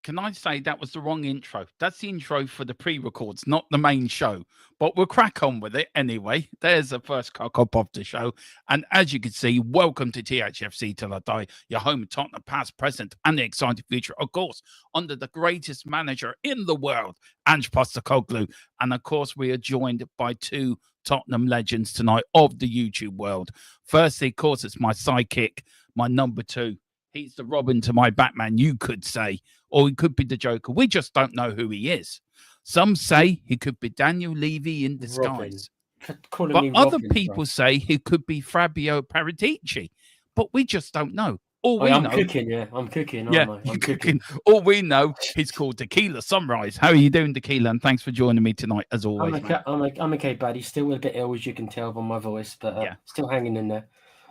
can I say that was the wrong intro? That's the intro for the pre-records, not the main show. But we'll crack on with it anyway. There's the first cock up of the show. And as you can see, welcome to THFC Till I Die, your home of Tottenham past, present, and the exciting future, of course, under the greatest manager in the world, Ange Postecoglou. And of course, we are joined by two Tottenham legends tonight of the YouTube world. Firstly, of course, it's my sidekick, my number two. He's the Robin to my Batman, you could say, or he could be the Joker. We just don't know who he is. Some say he could be Daniel Levy in disguise. But other people say he could be Fabio Paratici. But we just don't know. I'm cooking. I'm cooking. All we know, he's called Tequila Sunrise. How are you doing, Tequila? And thanks for joining me tonight, as always. I'm okay, buddy. Still a bit ill, as you can tell by my voice, but still hanging in there.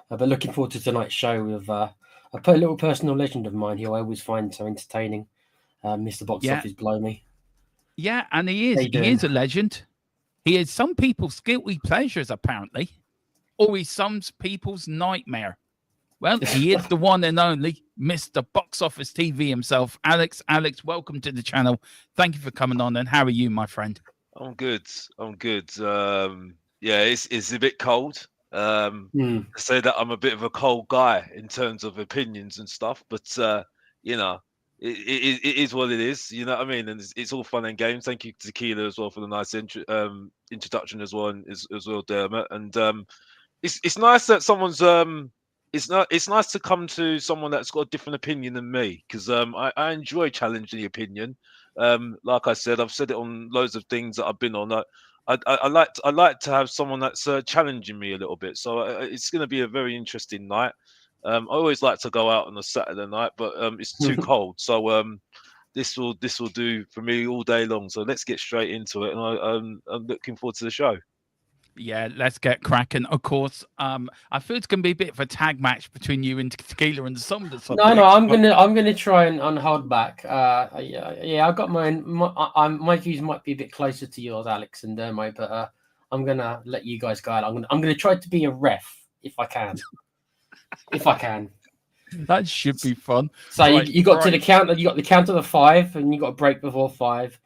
But looking forward to tonight's show with I put a little personal legend of mine who I always find so entertaining. Mr. Box Office Blow Me. Yeah, and he is. He is a legend. He is some people's guilty pleasures, apparently. Or he's some people's nightmare. Well, he is the one and only Mr. Box Office TV himself. Alex, welcome to the channel. Thank you for coming on. And how are you, my friend? I'm good. It's a bit cold. Say that I'm a bit of a cold guy in terms of opinions and stuff, but it is what it is. You know what I mean? And it's all fun and games. Thank you, Tequila, as well, for the nice introduction as well, and as well, Dermot. And it's nice that someone's it's nice to come to someone that's got a different opinion than me, because I enjoy challenging the opinion. Like I said, I've said it on loads of things that I've been on. I like to have someone that's challenging me a little bit. So it's going to be a very interesting night. I always like to go out on a Saturday night, but it's too cold. So this will do for me all day long. So let's get straight into it, and I'm looking forward to the show. Yeah, let's get cracking. Of course, I feel it's going to be a bit of a tag match between you and Tequila and some of the subjects. No, I'm gonna try and hold back. I've got mine. My views might be a bit closer to yours, Alex and Dermo, but I'm gonna let you guys go out. I'm gonna try to be a ref if I can. That should be fun. So you got to the count. You got the count of the 5, and you got a break before 5.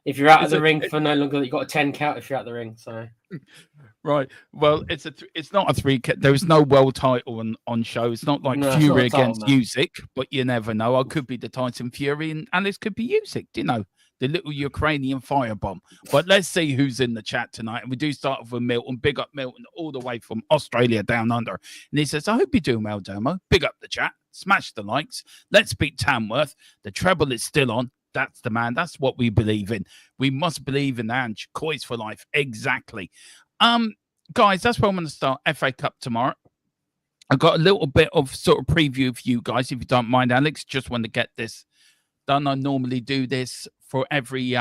If you're out of the ring for no longer, you got a 10 count if you're out the ring. So, right. Well, it's not a 3. There is no world title on show. It's not like Fury against Usyk, but you never know. I could be the Tyson Fury, and this could be Usyk. You know, the little Ukrainian firebomb. But let's see who's in the chat tonight. And we do start off with Milton. Big up Milton, all the way from Australia down under. And he says, "I hope you're doing well, Dermo. Big up the chat. Smash the likes. Let's beat Tamworth. The treble is still on. That's the man. That's what we believe in. We must believe in Ange. Coys for life. Exactly. Guys, that's where I'm going to start. FA Cup tomorrow. I've got a little bit of sort of preview for you guys, if you don't mind, Alex. Just want to get this done. I normally do this for every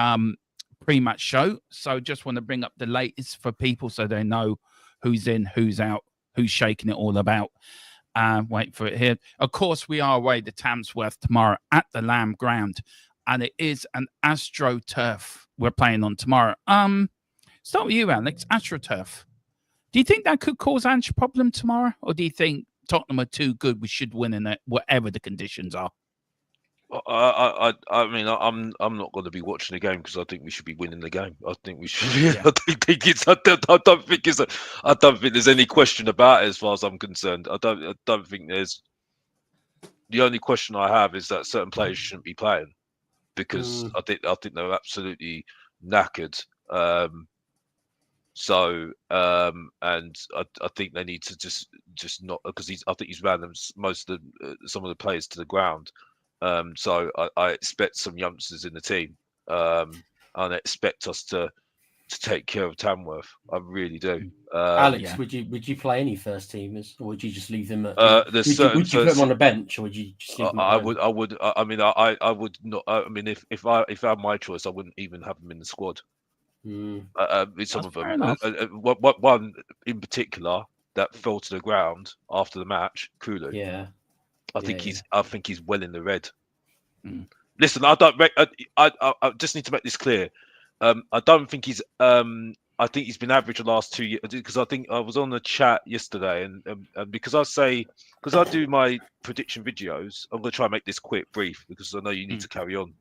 pre-match show. So just want to bring up the latest for people so they know who's in, who's out, who's shaking it all about. Wait for it here. Of course, we are away to Tamworth tomorrow at the Lamb Ground. And it is an AstroTurf we're playing on tomorrow. Start with you, Alex. AstroTurf. Do you think that could cause Ange a problem tomorrow? Or do you think Tottenham are too good? We should win in it, whatever the conditions are. I mean, I'm not going to be watching the game because I think we should be winning the game. I think we should. Be, I don't think there's any question about it as far as I'm concerned. I don't think there's. The only question I have is that certain players shouldn't be playing, because I think they're absolutely knackered. And I think they need to just not, because I think he's ran them some of the players to the ground. So I expect some youngsters in the team. And I expect us to take care of Tamworth. I really do. Alex, would you play any first teamers, or would you just leave them? Would you put them on the bench, or would you just leave them? I would. I mean, I would not. I mean, if I had my choice, I wouldn't even have them in the squad. With some of them, one in particular that fell to the ground after the match, Kulu. Yeah, I think he's well in the red. Listen, I just need to make this clear. I don't think he's I think he's been average the last 2 years, because I think I was on the chat yesterday, and because I do my prediction videos, I'm going to try and make this quick, brief, because I know you need to carry on,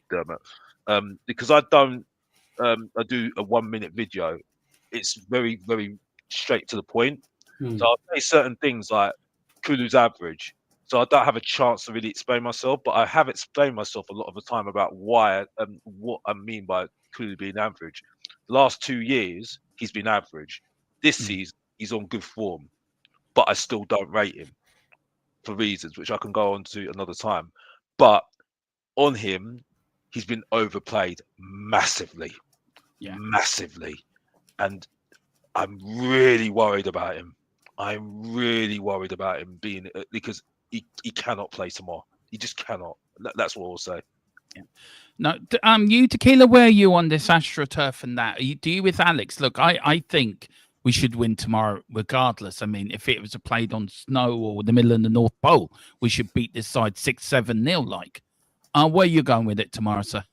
Dermot. Because I don't, I do a 1 minute video. It's very, very straight to the point. So I'll say certain things like Kulu's average. So I don't have a chance to really explain myself, but I have explained myself a lot of the time about why and what I mean by Kulu being average. The last 2 years, he's been average. This season, he's on good form, but I still don't rate him for reasons which I can go on to another time. But on him, he's been overplayed massively, massively, and I'm really worried about him. I'm really worried about him being, because he cannot play tomorrow. He just cannot. That's what I'll say. Yeah. No, you, Tequila, where are you on this AstroTurf and that? Do you with Alex? Look, I think we should win tomorrow regardless. I mean, if it was played on snow or the middle of the North Pole, we should beat this side 6-7-0 like. Where are you going with it tomorrow, sir?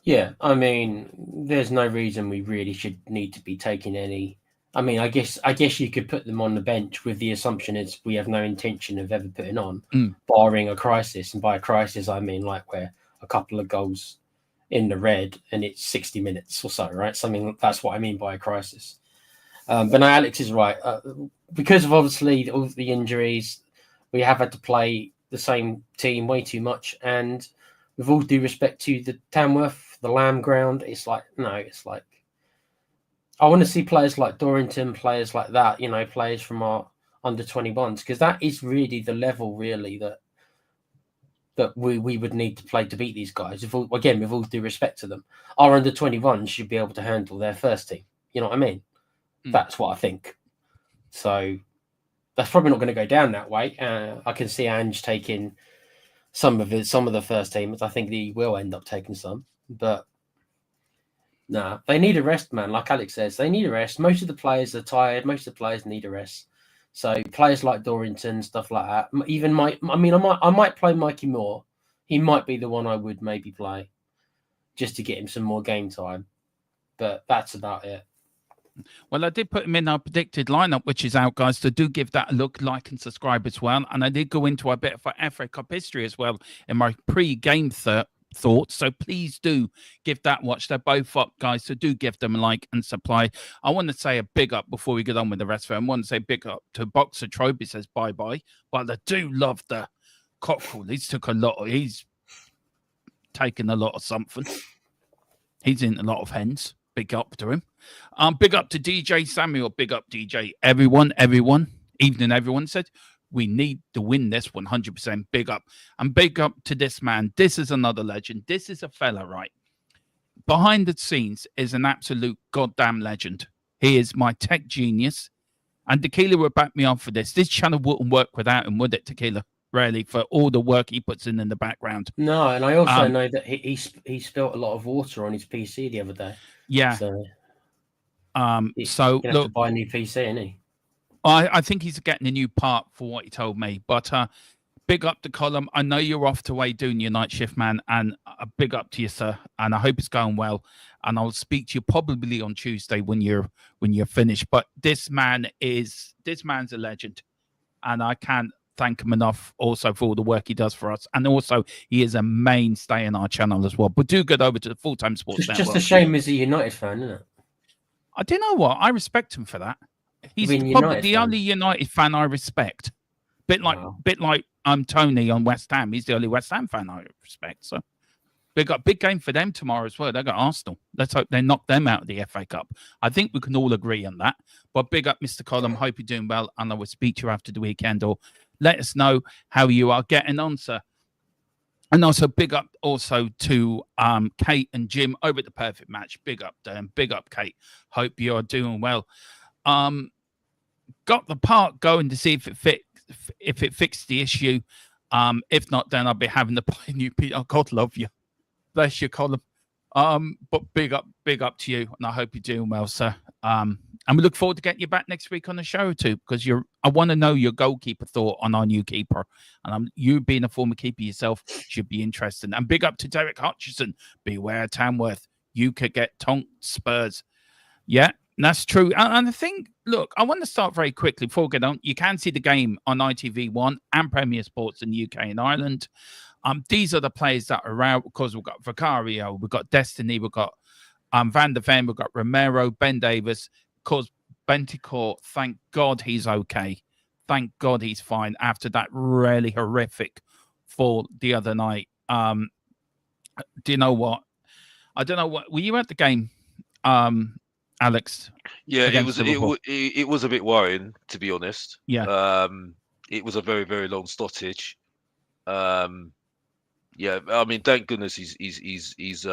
Yeah, I mean, there's no reason we really should need to be taking any. I mean, I guess you could put them on the bench with the assumption is we have no intention of ever putting on, barring a crisis. And by a crisis, I mean like where a couple of goals in the red and it's 60 minutes or so, right? Something that's what I mean by a crisis. But no, Alex is right. Because of obviously all of the injuries, we have had to play the same team way too much. And with all due respect to the Tamworth, the Lamb ground, it's like, no, it's like, I want to see players like Dorrington, players like that, players from our under 21s, because that is really the level really that we would need to play to beat these guys. Again, with all due respect to them, our under 21s should be able to handle their first team. You know what I mean? That's what I think. So that's probably not going to go down that way. I can see Ange taking some of the first teamers. I think he will end up taking some, but nah, they need a rest, man. Like Alex says, they need a rest. Most of the players are tired. Most of the players need a rest. So players like Dorrington, stuff like that. Even I might play Mikey Moore. He might be the one I would maybe play just to get him some more game time. But that's about it. Well, I did put him in our predicted lineup, which is out, guys. So do give that a look, like and subscribe as well. And I did go into a bit of FA Cup history as well in my pre-game thoughts. So please do give that watch. They're both up, guys. So do give them a like and supply. I want to say a big up before we get on with the rest of it. I want to say big up to Boxer Trobe. He says bye-bye. But I do love the cockle. He's taken a lot of something. He's in a lot of hens. Big up to him. Big up to DJ Samuel. Big up DJ. Everyone. Evening, everyone said we need to win this 100%. Big up. And big up to this man. This is another legend. This is a fella, right? Behind the scenes is an absolute goddamn legend. He is my tech genius. And Tequila will back me up for this. This channel wouldn't work without him, would it, Tequila? Really, for all the work he puts in the background. No, and I also know that he spilt a lot of water on his PC the other day. Yeah. So so look, to buy a new PC, isn't he? I think he's getting a new part for what he told me. But big up to Colum. I know you're off to way doing your night shift, man, and a big up to you, sir. And I hope it's going well. And I'll speak to you probably on Tuesday when you're finished. But this man's a legend, and I can't thank him enough also for all the work he does for us. And also he is a mainstay in our channel as well. But do get over to the Full-Time Sports Network. Just a shame he's a United fan, isn't it? I don't know what. I respect him for that. He's probably the only United fan I respect. Bit like Tony on West Ham. He's the only West Ham fan I respect. So big game for them tomorrow as well. They got Arsenal. Let's hope they knock them out of the FA Cup. I think we can all agree on that. But big up, Mr. Colum. Hope you're doing well, and I will speak to you after the weekend, or let us know how you are getting on, sir. And also big up also to Kate and Jim over at the Perfect Match. Big up them. Big up, Kate. Hope you're doing well. Got the part going to see if it fixed the issue. If not, then I'll be having to buy a new PC. Oh, God love you. Bless you, Colin. But big up to you, and I hope you're doing well, sir. And we look forward to getting you back next week on the show too, because I want to know your goalkeeper thought on our new keeper. And you being a former keeper yourself should be interesting. And big up to Derek Hutchison. Beware Tamworth. You could get tonked Spurs. Yeah, That's true. And I think, look, I want to start very quickly before we get on. You can see the game on ITV1 and Premier Sports in the UK and Ireland. These are the players that are out because we've got Vicario, we've got Destiny, we've got Van der Ven, we've got Romero, Ben Davis. Of course, Bentancur, thank God he's okay. Thank God he's fine after that really horrific fall the other night. Do you know what? I don't know what. Were you at the game, Alex? Yeah, it was a bit worrying, to be honest. Yeah. It was a very, very long stoppage. Yeah, I mean, thank goodness he's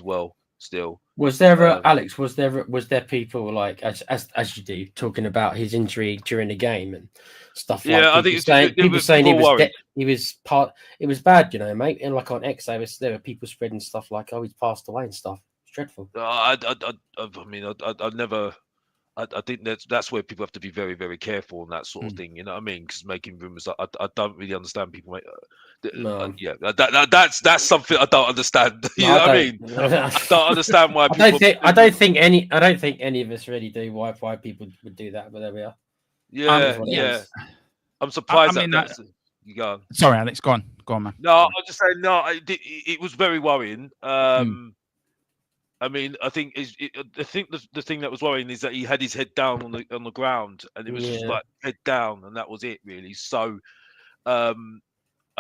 well still. Was there Alex? Was there people like as you do talking about his injury during the game and stuff? Yeah, like I think people saying he was part. It was bad, you know, mate. And like on X, there were people spreading stuff like, oh, he's passed away and stuff. It's dreadful. I mean, I'd never. I think that's where people have to be very, very careful on that sort of thing. You know what I mean? Because making rumors, I don't really understand people. Yeah, that's something I don't understand. You know what I mean? I don't understand why. I don't think any of us really do why people would do that. But there we are. Yeah. I'm surprised. You go on. Sorry, Alex. Go on, man. No, I'll just say no. It was very worrying. I mean, I think the thing that was worrying is that he had his head down on the ground, and it was just like head down, and that was it really. So, I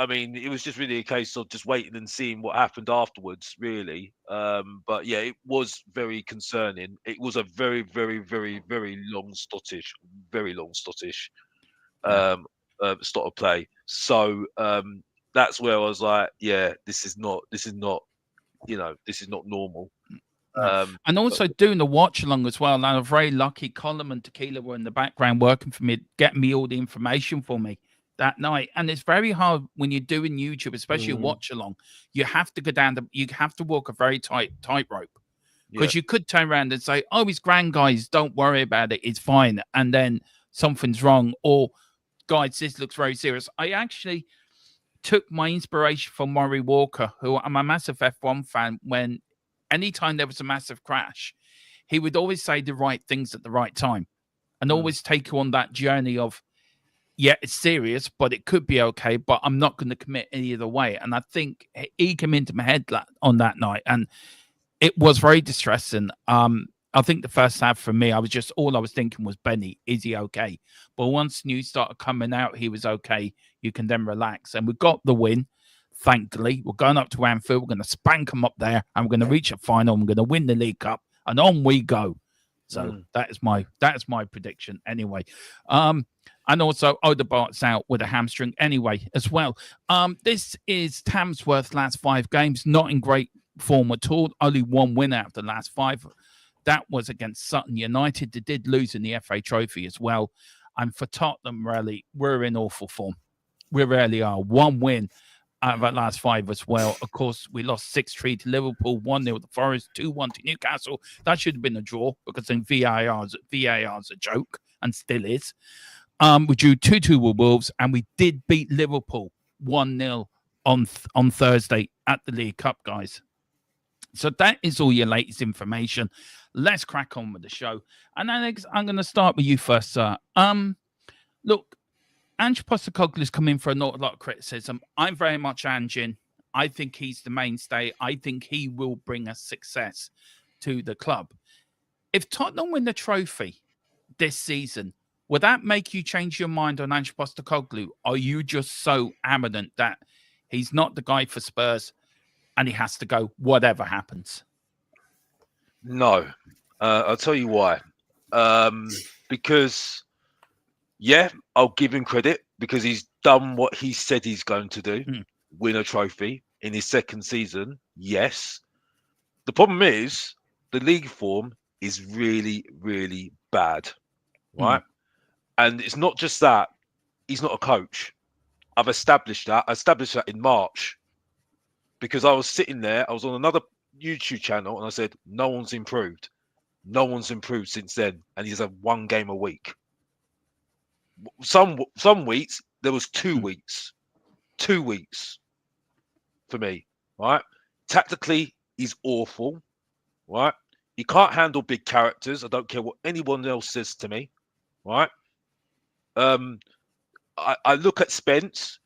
mean, it was just really a case of just waiting and seeing what happened afterwards, really. But yeah, it was very concerning. It was a very, very, very, very long stoppage, stop of play. So that's where I was like, yeah, this is not, you know, this is not normal. And also doing the watch along as well. And I'm very lucky. Colin and Tequila were in the background working for me, getting me all the information for me that night. And it's very hard when you're doing YouTube, especially a watch along. You have to go down you have to walk a very tightrope because you could turn around and say, "Oh, he's grand, guys. Don't worry about it. It's fine." And then something's wrong, or guys, this looks very serious. I actually took my inspiration from Murray Walker, who I'm a massive F1 fan. When anytime there was a massive crash, he would always say the right things at the right time and always take you on that journey of, yeah, it's serious, but it could be okay, but I'm not going to commit any other way. And I think he came into my head on that night, and it was very distressing. I think the first half for me, all I was thinking was, Benny, is he okay? But once news started coming out, he was okay. You can then relax. And we got the win. Thankfully, we're going up to Anfield. We're going to spank them up there, and we're going to reach a final. And we're going to win the League Cup, and on we go. So that is my prediction anyway. And also Odegaard's out with a hamstring anyway as well. This is Tamsworth's last 5 games, not in great form at all. Only 1 win out of the last 5. That was against Sutton United. They did lose in the FA Trophy as well. And for Tottenham, really, we're in awful form. We really are. 1 win out of our last 5 as well. Of course, we lost 6-3 to Liverpool, 1-0 to Forest, 2-1 to Newcastle. That should have been a draw because then VAR's a joke and still is. We drew 2-2 with Wolves, and we did beat Liverpool 1-0 on Thursday at the League Cup, guys. So that is all your latest information. Let's crack on with the show. And Alex, I'm going to start with you first, sir. Look, Ange Postecoglou's come in for a lot of criticism. I'm very much Ange in. I think he's the mainstay. I think he will bring us success to the club. If Tottenham win the trophy this season, would that make you change your mind on Ange Postecoglou? Are you just so adamant that he's not the guy for Spurs and he has to go whatever happens? No. I'll tell you why. Because... yeah, I'll give him credit because he's done what he said he's going to do, win a trophy in his second season. Yes. The problem is the league form is really, really bad, right? And it's not just that. He's not a coach. I've established that. I established that in March because I was sitting there. I was on another YouTube channel and I said, no one's improved. No one's improved since then. And he's had 1 game a week. Some weeks there was 2 weeks, 2 weeks for me, right? Tactically, he's awful, right? He can't handle big characters. I don't care what anyone else says to me, right? I look at Spence.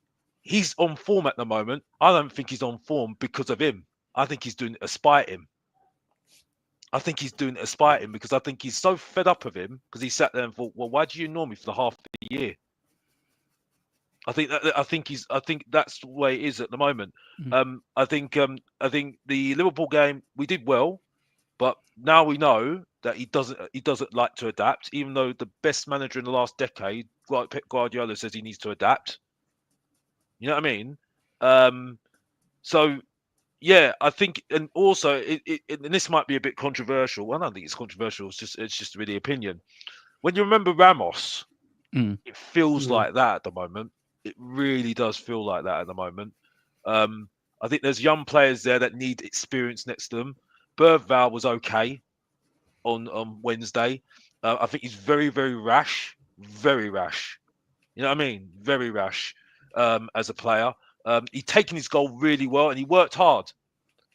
He's on form at the moment. I don't think he's on form because of him. I think he's doing it to spite him. I think he's doing it to spite him because I think he's so fed up of him because he sat there and thought, well, why do you ignore me for the half the year? I think that's the way it is at the moment. I think the Liverpool game we did well, but now we know that he doesn't like to adapt, even though the best manager in the last decade, Pep Guardiola, says he needs to adapt. You know what I mean? So yeah, I think, and also and this might be a bit controversial. Well, I don't think it's controversial. It's just really opinion. When you remember Ramos, it feels like that at the moment. It really does feel like that at the moment. I think there's young players there that need experience next to them. Bergvall was okay on Wednesday. I think he's very, very rash. Very rash. You know what I mean? Very rash as a player. He's taken his goal really well and he worked hard.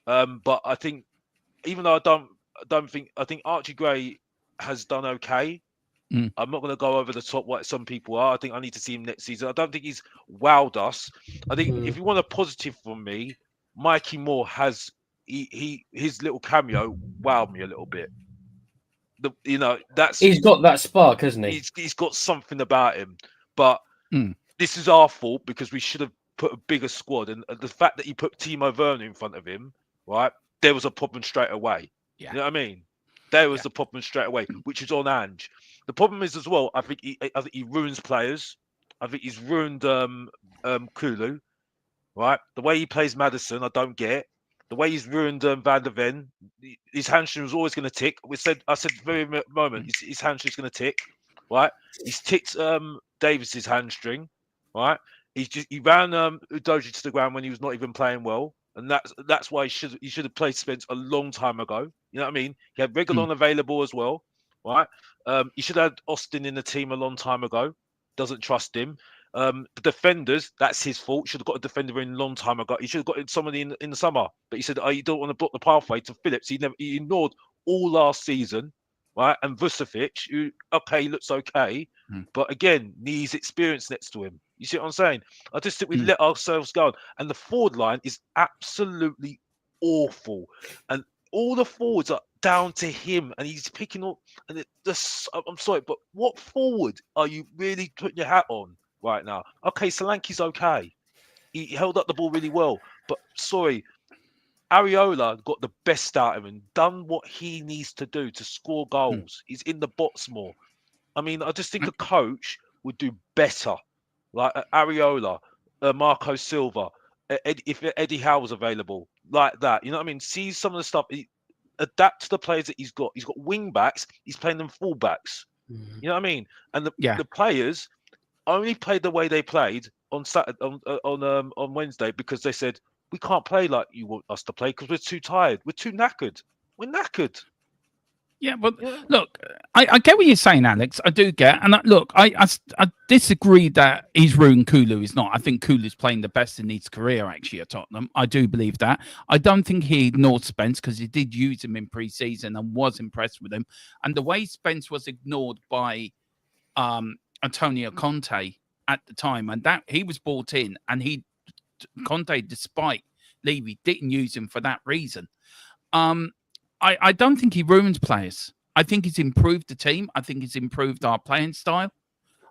But I think, even though I think Archie Gray has done okay. I'm not going to go over the top like some people are. I think I need to see him next season. I don't think he's wowed us. I think if you want a positive from me, Mikey Moore has his little cameo wowed me a little bit. He's got that spark, hasn't he? He's got something about him. But this is our fault because we should have put a bigger squad. And the fact that he put Timo Werner in front of him, right, there was a problem straight away. Yeah. You know what I mean? There was the problem straight away, which is on Ange. The problem is as well, I think he ruins players. I think he's ruined Kulu, right? The way he plays Maddison, I don't get. The way he's ruined Van der Ven, his hamstring was always going to tick. I said very moment, his hamstring's going to tick, right? He's ticked Davis's hamstring, right? He ran Udoji to the ground when he was not even playing well, and that's why he should have played Spence a long time ago. You know what I mean? He had Reguilon available as well, right? He should have had Austin in the team a long time ago. Doesn't trust him. The defenders, that's his fault. Should have got a defender in a long time ago. He should have got somebody in the summer, but he said, "Oh, you don't want to block the pathway to Phillips." He ignored all last season, right? And Vucevic, who looks okay, but again needs experience next to him. You see what I'm saying? I just think we let ourselves go, and the forward line is absolutely awful, and all the forwards are down to him, and he's picking up. And I'm sorry, but what forward are you really putting your hat on right now? Okay, Solanke's okay. He held up the ball really well, but sorry, Areola got the best out of him, done what he needs to do to score goals. He's in the box more. I mean, I just think a coach would do better, like Areola, Marco Silva, if Eddie Howe was available, like that. You know what I mean? See some of the stuff. Adapt to the players that he's got. He's got wing backs. He's playing them full backs. You know what I mean? And the players only played the way they played on Saturday, on Wednesday, because they said, we can't play like you want us to play because we're too tired. We're too knackered. We're knackered. Yeah, but look, I get what you're saying, Alex. I do get, and I disagree that he's ruined Kulu. He's not. I think Kulu's playing the best in his career actually at Tottenham. I do believe that. I don't think he ignored Spence because he did use him in pre-season and was impressed with him. And the way Spence was ignored by Antonio Conte at the time, and that he was brought in, and Conte, despite Levy, didn't use him for that reason. I don't think he ruins players. I think he's improved the team. I think he's improved our playing style.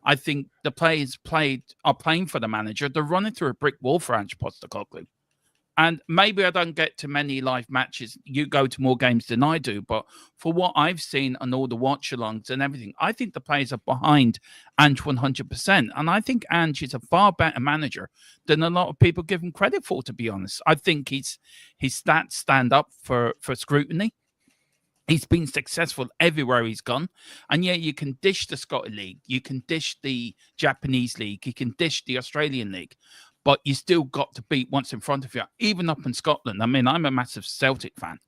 I think the players are playing for the manager. They're running through a brick wall for Ange Postecoglou. And maybe I don't get to many live matches. You go to more games than I do. But for what I've seen and all the watch-alongs and everything, I think the players are behind Ange 100%. And I think Ange is a far better manager than a lot of people give him credit for, to be honest. I think his stats stand up for scrutiny. He's been successful everywhere he's gone. And yeah, you can dish the Scottish League. You can dish the Japanese League. You can dish the Australian League. But you still got to beat what's in front of you, even up in Scotland. I mean, I'm a massive Celtic fan.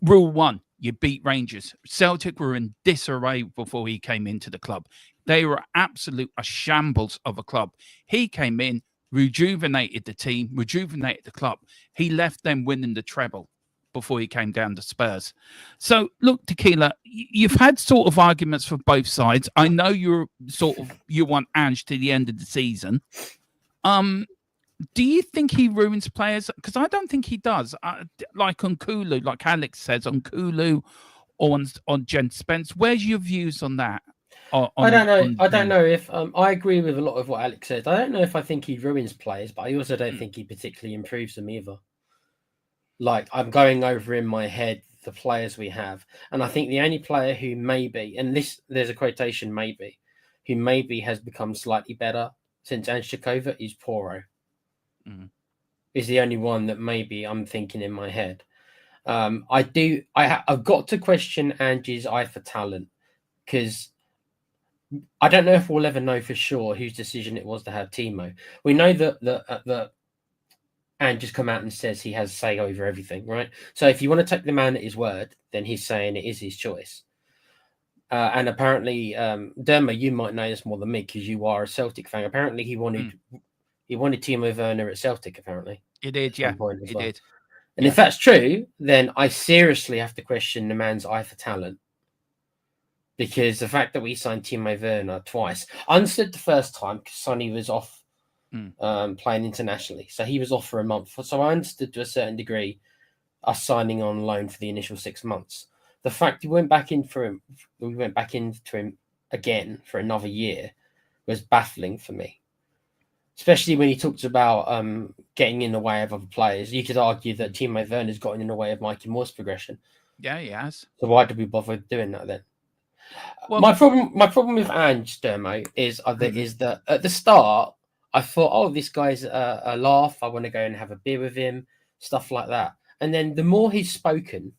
Rule 1, you beat Rangers. Celtic were in disarray before he came into the club. They were a shambles of a club. He came in, rejuvenated the team, rejuvenated the club. He left them winning the treble. before he came down to Spurs. So look, Tequila, you've had sort of arguments for both sides. I know you want Ange to the end of the season. Do you think he ruins players? Because I don't think he does. Like on Kulu, like Alex says, on Kulu or on Jen Spence. Where's your views on that? I don't know. I don't know if I agree with a lot of what Alex says. I don't know if I think he ruins players, but I also don't think he particularly improves them either. Like, I'm going over in my head the players we have, and I think the only player who maybe, and there's a quotation maybe, who maybe has become slightly better since Ange took over is Poro. Is the only one that maybe I'm thinking in my head. I've got to question Ange's eye for talent, because I don't know if we'll ever know for sure whose decision it was to have Timo. We know that Ange just come out and says he has say over everything, right? So if you want to take the man at his word, then he's saying it is his choice. And apparently, Derma, you might know this more than me because you are a Celtic fan. Apparently, he wanted Timo Werner at Celtic. Apparently, he did. Yeah, he did. And if that's true, then I seriously have to question the man's eye for talent. Because the fact that we signed Timo Werner twice, I understood the first time because Sonny was off playing internationally. So he was off for a month. So I understood to a certain degree us signing on loan for the initial 6 months. The fact we went back into him again for another year was baffling for me. Especially when he talks about getting in the way of other players. You could argue that Timo Werner's gotten in the way of Mikey Moore's progression. Yeah, he has. So why did we bother doing that then? Well, my problem with Ange, Dermo, is that at the start I thought, oh, this guy's a laugh. I want to go and have a beer with him, stuff like that. And then the more he's spoken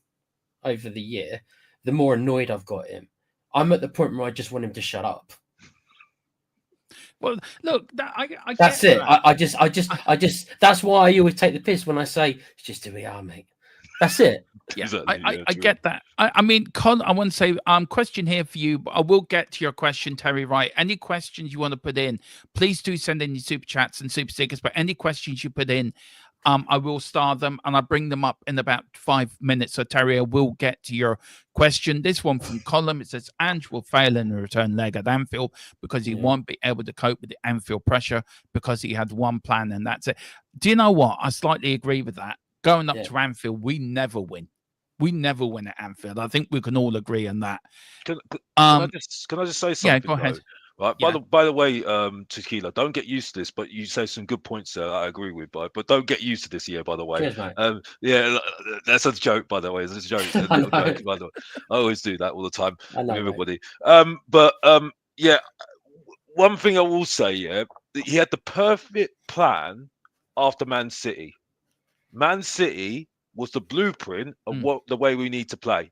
over the year, the more annoyed I've got him. I'm at the point where I just want him to shut up. Well, look, that's it. I just that's why I always take the piss when I say it's just who we are, mate. That's it. Yeah, I get that. I mean, Con, I want to say, question here for you, but I will get to your question, Terry. Right? Any questions you want to put in, please do send in your super chats and super stickers. But any questions you put in, I will star them and I'll bring them up in about 5 minutes. So, Terry, I will get to your question. This one from Colin, it says, Ange will fail in the return leg at Anfield because he won't be able to cope with the Anfield pressure because he had one plan and that's it. Do you know what? I slightly agree with that. Going up to Anfield, we never win. We never win at Anfield. I think we can all agree on that. Can I just say something? Yeah, go ahead. Right. By the way, Tequila, don't get used to this, but you say some good points there. I agree with, but don't get used to this here. By the way, cheers, mate. Yeah, that's a joke. By the way, it's a joke. A joke, by the way. I always do that all the time with everybody. Yeah. One thing I will say, he had the perfect plan after Man City. Man City was the blueprint of the way we need to play.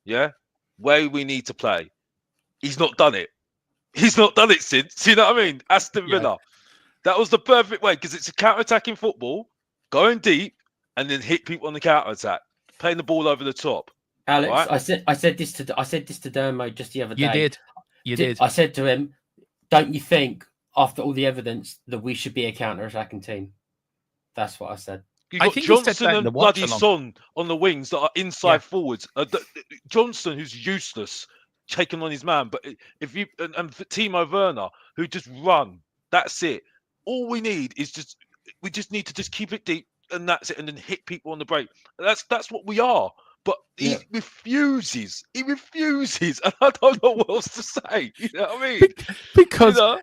Yeah, way we need to play. He's not done it. He's not done it since. You know what I mean? Aston Villa. That was the perfect way because it's a counter-attacking football, going deep, and then hit people on the counter-attack, playing the ball over the top. Alex, right? I said this to Dermo just the other day. You did. I said to him, "Don't you think after all the evidence that we should be a counter-attacking team?" That's what I said. You got Johnson and bloody Son on the wings that are inside forwards. Johnson, who's useless, taking on his man. But if you and Timo Werner, who just run, that's it. All we need is we just need to just keep it deep, and that's it. And then hit people on the break. That's what we are. But he refuses. He refuses, and I don't know what else to say. You know what I mean?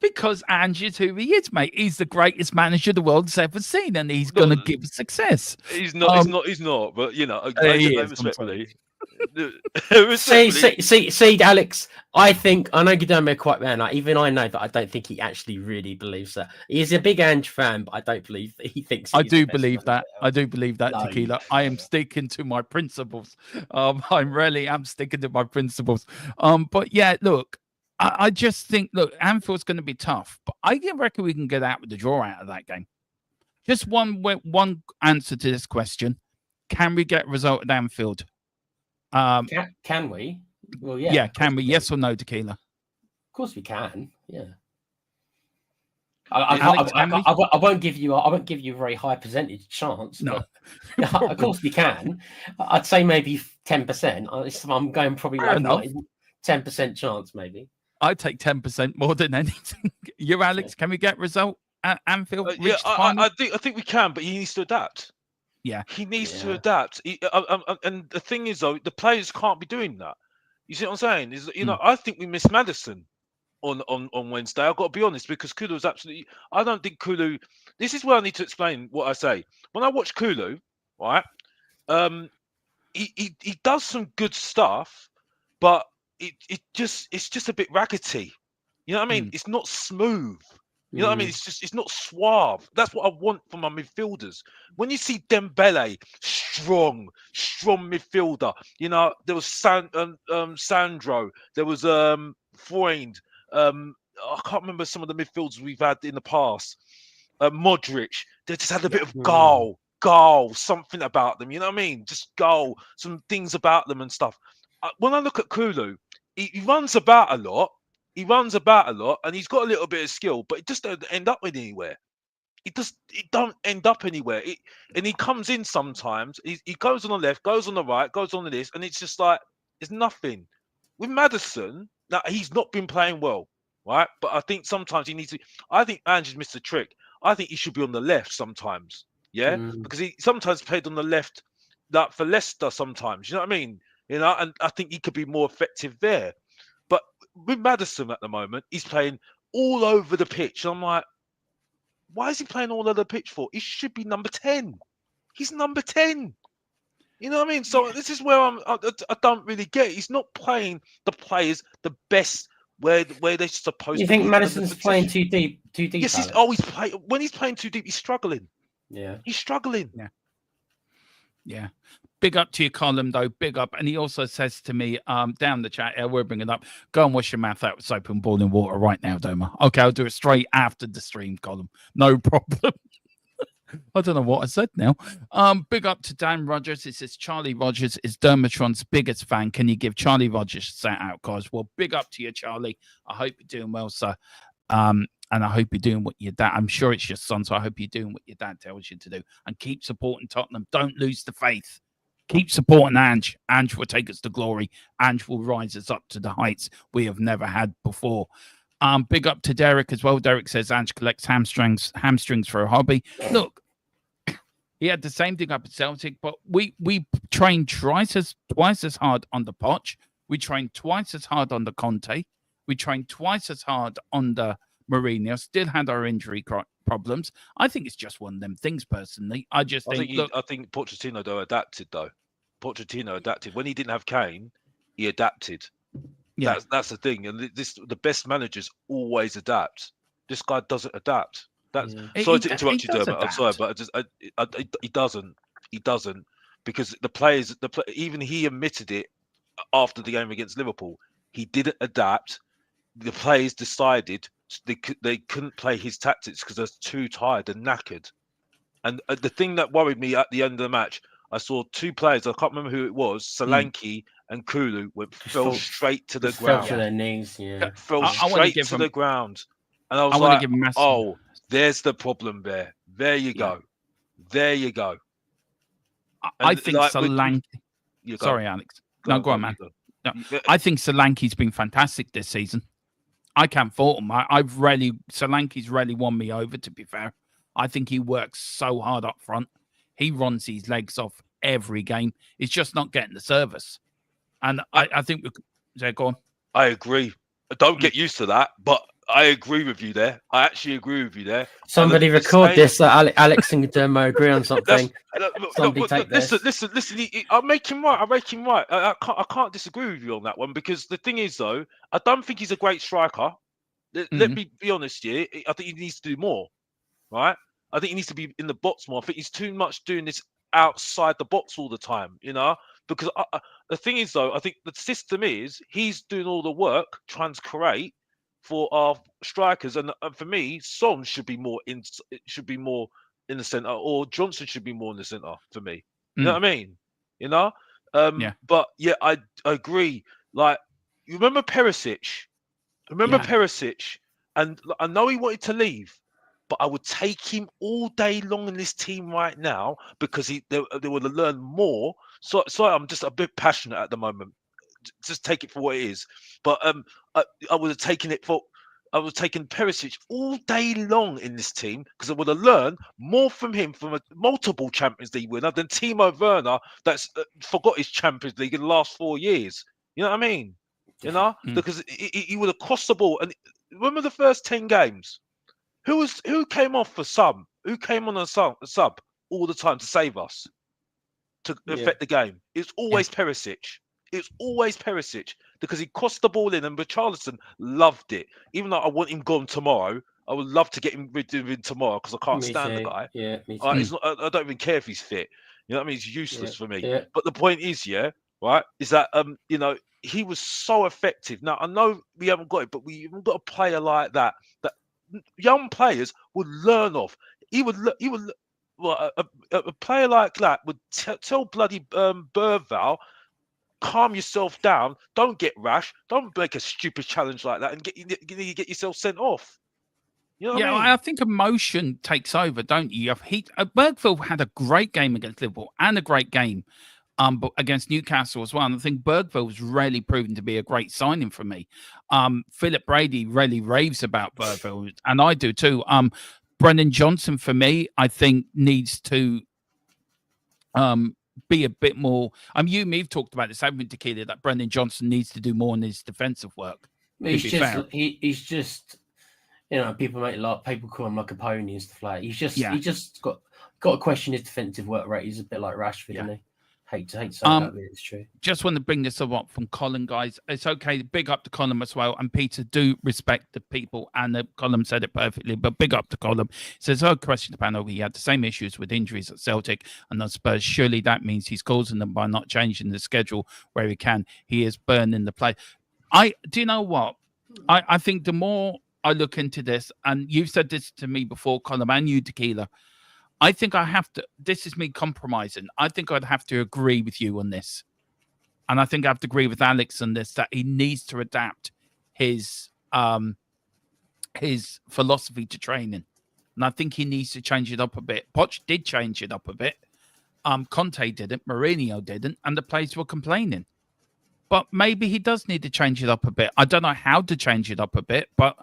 Because Ange is who he is, mate. He's the greatest manager the world's ever seen, and he's going to give success. He's not. He's not. But respectfully. See, Alex. I know you don't make quite man. Even I know that I don't think he actually really believes that. He's a big Ange fan, but I don't believe that he thinks. I do believe that. Tequila. I am sticking to my principles. I really am sticking to my principles. But yeah, look. I just think, look, Anfield's going to be tough, but I reckon we can get out with the draw out of that game. Just one answer to this question: can we get a result at Anfield? Can we? Well, yeah. Yeah, can we? Yes or no, Tequila? Of course we can. Yeah. I won't give you a very high percentage chance. No, but, of course we can. I'd say maybe 10%. I'm going probably like 10% chance, maybe. I take 10% more than anything. You, Alex, can we get result at Anfield? Yeah, I think we can, but he needs to adapt. Yeah, he needs to adapt. And the thing is, though, the players can't be doing that. You see what I'm saying? Is I think we missed Maddison on Wednesday. I've got to be honest, because Kulu was absolutely. I don't think Kulu. This is where I need to explain what I say. When I watch Kulu, right, he does some good stuff, but it's just a bit raggedy. You know what I mean? It's not smooth. You know what I mean? It's not suave. That's what I want from my midfielders. When you see Dembele, strong midfielder. You know, there was Sandro, there was Freund. I can't remember some of the midfielders we've had in the past. Modric, they just had a bit of goal, something about them. You know what I mean? Just goal, some things about them and stuff. When I look at Kulu, he runs about a lot. And he's got a little bit of skill, but it just doesn't end up anywhere. It don't end up anywhere. And he comes in sometimes. He goes on the left, goes on the right, goes on the this, and it's just like it's nothing. With Maddison, now he's not been playing well, right? But I think sometimes he needs to. I think Ange has missed a trick. I think he should be on the left sometimes, because he sometimes played on the left, like for Leicester sometimes. You know what I mean? And I think he could be more effective there. But with Maddison at the moment, he's playing all over the pitch. I'm like, why is he playing all over the pitch for? He should be number 10. He's number 10. You know what I mean? So this is where I don't really get it. He's not playing the players the best where they're supposed to be. You think Maddison's playing too deep? Yes, when he's playing too deep, he's struggling. Yeah. He's struggling. Yeah. Big up to your column, though. Big up. And he also says to me down the chat, we're bringing up, go and wash your mouth out with soap and boiling water right now, Doma. Okay, I'll do it straight after the stream, column. No problem. I don't know what I said now. Big up to Dan Rogers. It says, Charlie Rogers is Dermatron's biggest fan. Can you give Charlie Rogers a shout out, guys? Well, big up to you, Charlie. I hope you're doing well, sir. And I hope you're doing what your dad, I'm sure it's your son, so I hope you're doing what your dad tells you to do. And keep supporting Tottenham. Don't lose the faith. Keep supporting Ange. Ange will take us to glory. Ange will rise us up to the heights we have never had before. Big up to Derek as well. Derek says Ange collects hamstrings for a hobby. Look, he had the same thing up at Celtic, but we trained twice as hard on the Poch. We trained twice as hard on the Conte. We trained twice as hard on the Mourinho. Still had our injury problems. I think it's just one of them things, personally. I think Pochettino though adapted though. Pochettino adapted when he didn't have Kane. He adapted. Yeah, that's the thing. And the best managers always adapt. This guy doesn't adapt. Sorry to interrupt you, Dermot. I'm sorry, but he doesn't. He doesn't, because the players, even he admitted it after the game against Liverpool. He didn't adapt. The players decided they couldn't play his tactics because they're too tired and knackered. And the thing that worried me at the end of the match, I saw two players. I can't remember who it was. Solanke and Kulu fell straight to the ground. Fell to their knees. Yeah, fell straight to the ground. And I was like, "Oh, there's the problem there. There you go. There you go." I think Solanke. Sorry, Alex. No, go on, man. No, I think Solanke's been fantastic this season. I can't fault him. Solanke's really won me over, to be fair. I think he works so hard up front. He runs his legs off every game. He's just not getting the service. And I think go on. I agree. Don't get used to that, but I agree with you there. I actually agree with you there. Somebody record this. Alex and Dermo agree on something. Listen. I make him right. I can't disagree with you on that one, because the thing is, though, I don't think he's a great striker. Let me be honest here. I think he needs to do more, right? I think he needs to be in the box more. I think he's too much doing this outside the box all the time, because the thing is, though, I think the system is he's doing all the work, trying to create for our strikers, and for me, Son should be more in the center, or Johnson should be more in the center for me. You know what I mean? But yeah, I agree. Like, you remember Perisic? Perisic, and I know he wanted to leave, but I would take him all day long in this team right now because they would have learned more. So I'm just a bit passionate at the moment. Just take it for what it is. But I would have taken it for. I was taking Perisic all day long in this team because I would have learned more from him, from a multiple Champions League winner, than Timo Werner that's forgot his Champions League in the last 4 years. You know what I mean? You know, because he would have crossed the ball. And remember the first 10 games, who came off for sub? Who came on a sub all the time to save us, to affect the game? It's always Perisic. It's always Perisic because he crossed the ball in, and Richarlison loved it. Even though I want him gone tomorrow, I would love to get him rid of him tomorrow because I can't stand the guy. Yeah, me too. I don't even care if he's fit. You know what I mean? He's useless for me. Yeah. But the point is, right, is that you know, he was so effective. Now I know we haven't got it, but we haven't got a player like that that young players would learn off. He would. Well, a player like that would tell bloody Bergvall, calm yourself down. Don't get rash. Don't make a stupid challenge like that and get yourself sent off. You know what I mean? I think emotion takes over, don't you? Bergvall had a great game against Liverpool and a great game but against Newcastle as well. And I think Bergvall was really proven to be a great signing for me. Philip Brady really raves about Bergvall, and I do too. Brendan Johnson, for me, I think needs to be a bit more. You've talked about this, haven't we, Tequila, that Brendan Johnson needs to do more in his defensive work. He's just, you know, people call him like a pony and stuff like that. He just got to question his defensive work rate. He's a bit like Rashford, isn't he? Hate to say that, but it's true. Just want to bring this up from Colin, guys. It's okay. Big up to Colin as well. And Peter, do respect the people. And Colin said it perfectly, but big up to Colin. Says, question to panel. He had the same issues with injuries at Celtic and the Spurs. Surely that means he's causing them by not changing the schedule where he can. He is burning the play. Do you know what? I think the more I look into this, and you've said this to me before, Colin, and you, Tequila, I think I have to, this is me compromising. I think I'd have to agree with you on this. And I think I have to agree with Alex on this, that he needs to adapt his philosophy to training. And I think he needs to change it up a bit. Poch did change it up a bit. Conte didn't, Mourinho didn't, and the players were complaining. But maybe he does need to change it up a bit. I don't know how to change it up a bit, but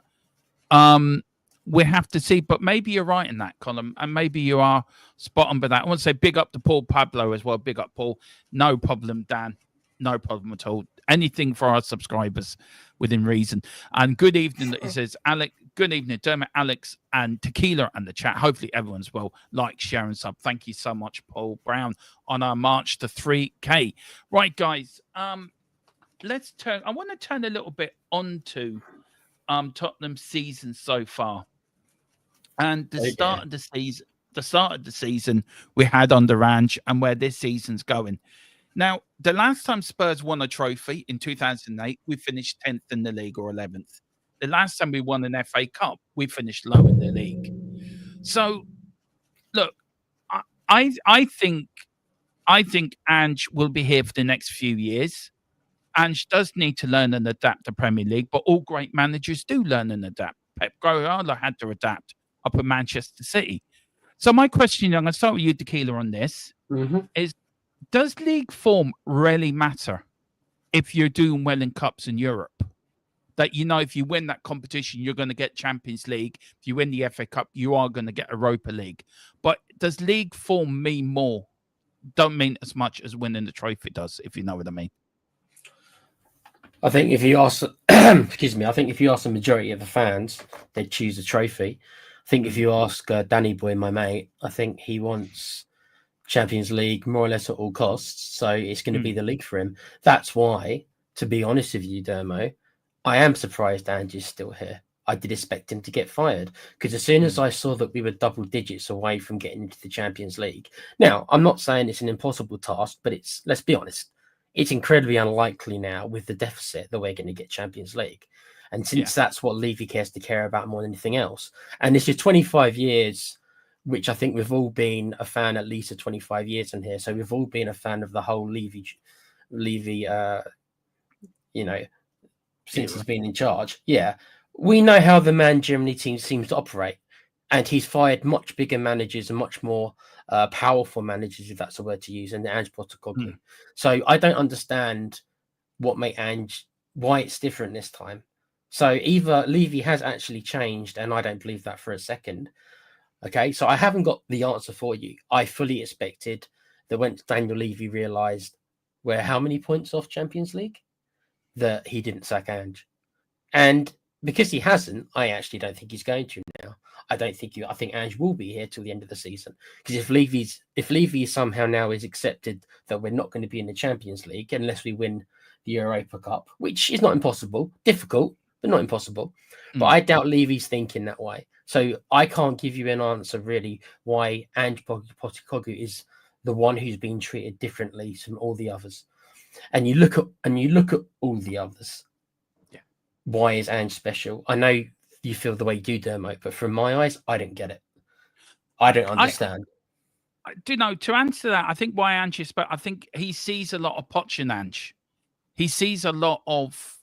we have to see. But maybe you're right in that, Colin, and maybe you are spot on with that. I want to say big up to Paul Pablo as well. Big up, Paul. No problem, Dan. No problem at all. Anything for our subscribers within reason. And good evening, it says, Alex. Good evening, Dermot, Alex, and Tequila and the chat. Hopefully everyone's well. Like, share, and sub. Thank you so much, Paul Brown, on our march to 3K. Right, guys. Let's turn. I want to turn a little bit onto Tottenham's season so far, and the start of the season. The start of the season we had under Ange, and where this season's going. Now, the last time Spurs won a trophy in 2008, we finished 10th in the league or 11th. The last time we won an FA Cup, we finished low in the league. So, look, I think Ange will be here for the next few years. Ange does need to learn and adapt to Premier League, but all great managers do learn and adapt. Pep Guardiola had to adapt up at Manchester City. So my question, I'm going to start with you, Tequila, on this, is does league form really matter if you're doing well in cups in Europe? That, you know, if you win that competition, you're going to get Champions League. If you win the FA Cup, you are going to get Europa League. But does league form mean more? Don't mean as much as winning the trophy does, if you know what I mean. I think if you ask, excuse me, I think if you ask the majority of the fans, they'd choose a trophy. I think if you ask Danny Boy, my mate, I think he wants Champions League more or less at all costs. So it's going to be the league for him. That's why, to be honest with you, Dermo, I am surprised Ange is still here. I did expect him to get fired because as soon as I saw that we were double digits away from getting into the Champions League. Now, I'm not saying it's an impossible task, but it's, let's be honest, it's incredibly unlikely now with the deficit that we're going to get Champions League. And since that's what Levy cares to care about more than anything else. And this is 25 years, which I think we've all been a fan at least of 25 years in here. So we've all been a fan of the whole Levy, you know, since he's been in charge. Yeah. We know how the man Germany team seems to operate. and he's fired much bigger managers and much more powerful managers, if that's a word to use, than Ange Postecoglou. So I don't understand what made Ange, why it's different this time. So either Levy has actually changed, and I don't believe that for a second. Okay, so I haven't got the answer for you. I fully expected that when Daniel Levy realised we're how many points off Champions League, that he didn't sack Ange. And because he hasn't, I actually don't think he's going to now. I think Ange will be here till the end of the season. Because if Levy somehow now is accepted that we're not going to be in the Champions League unless we win the Europa Cup, which is not impossible, difficult, but not impossible. But I doubt Levy's thinking that way. So I can't give you an answer really why Ange Postecoglou is the one who's been treated differently from all the others. And you look at all the others. Yeah. Why is Ange special? I know you feel the way you do, Dermot, but from my eyes, I don't get it. I don't understand. I do know, to answer that, I think why Ange is special, I think he sees a lot of Poch in Ange. He sees a lot of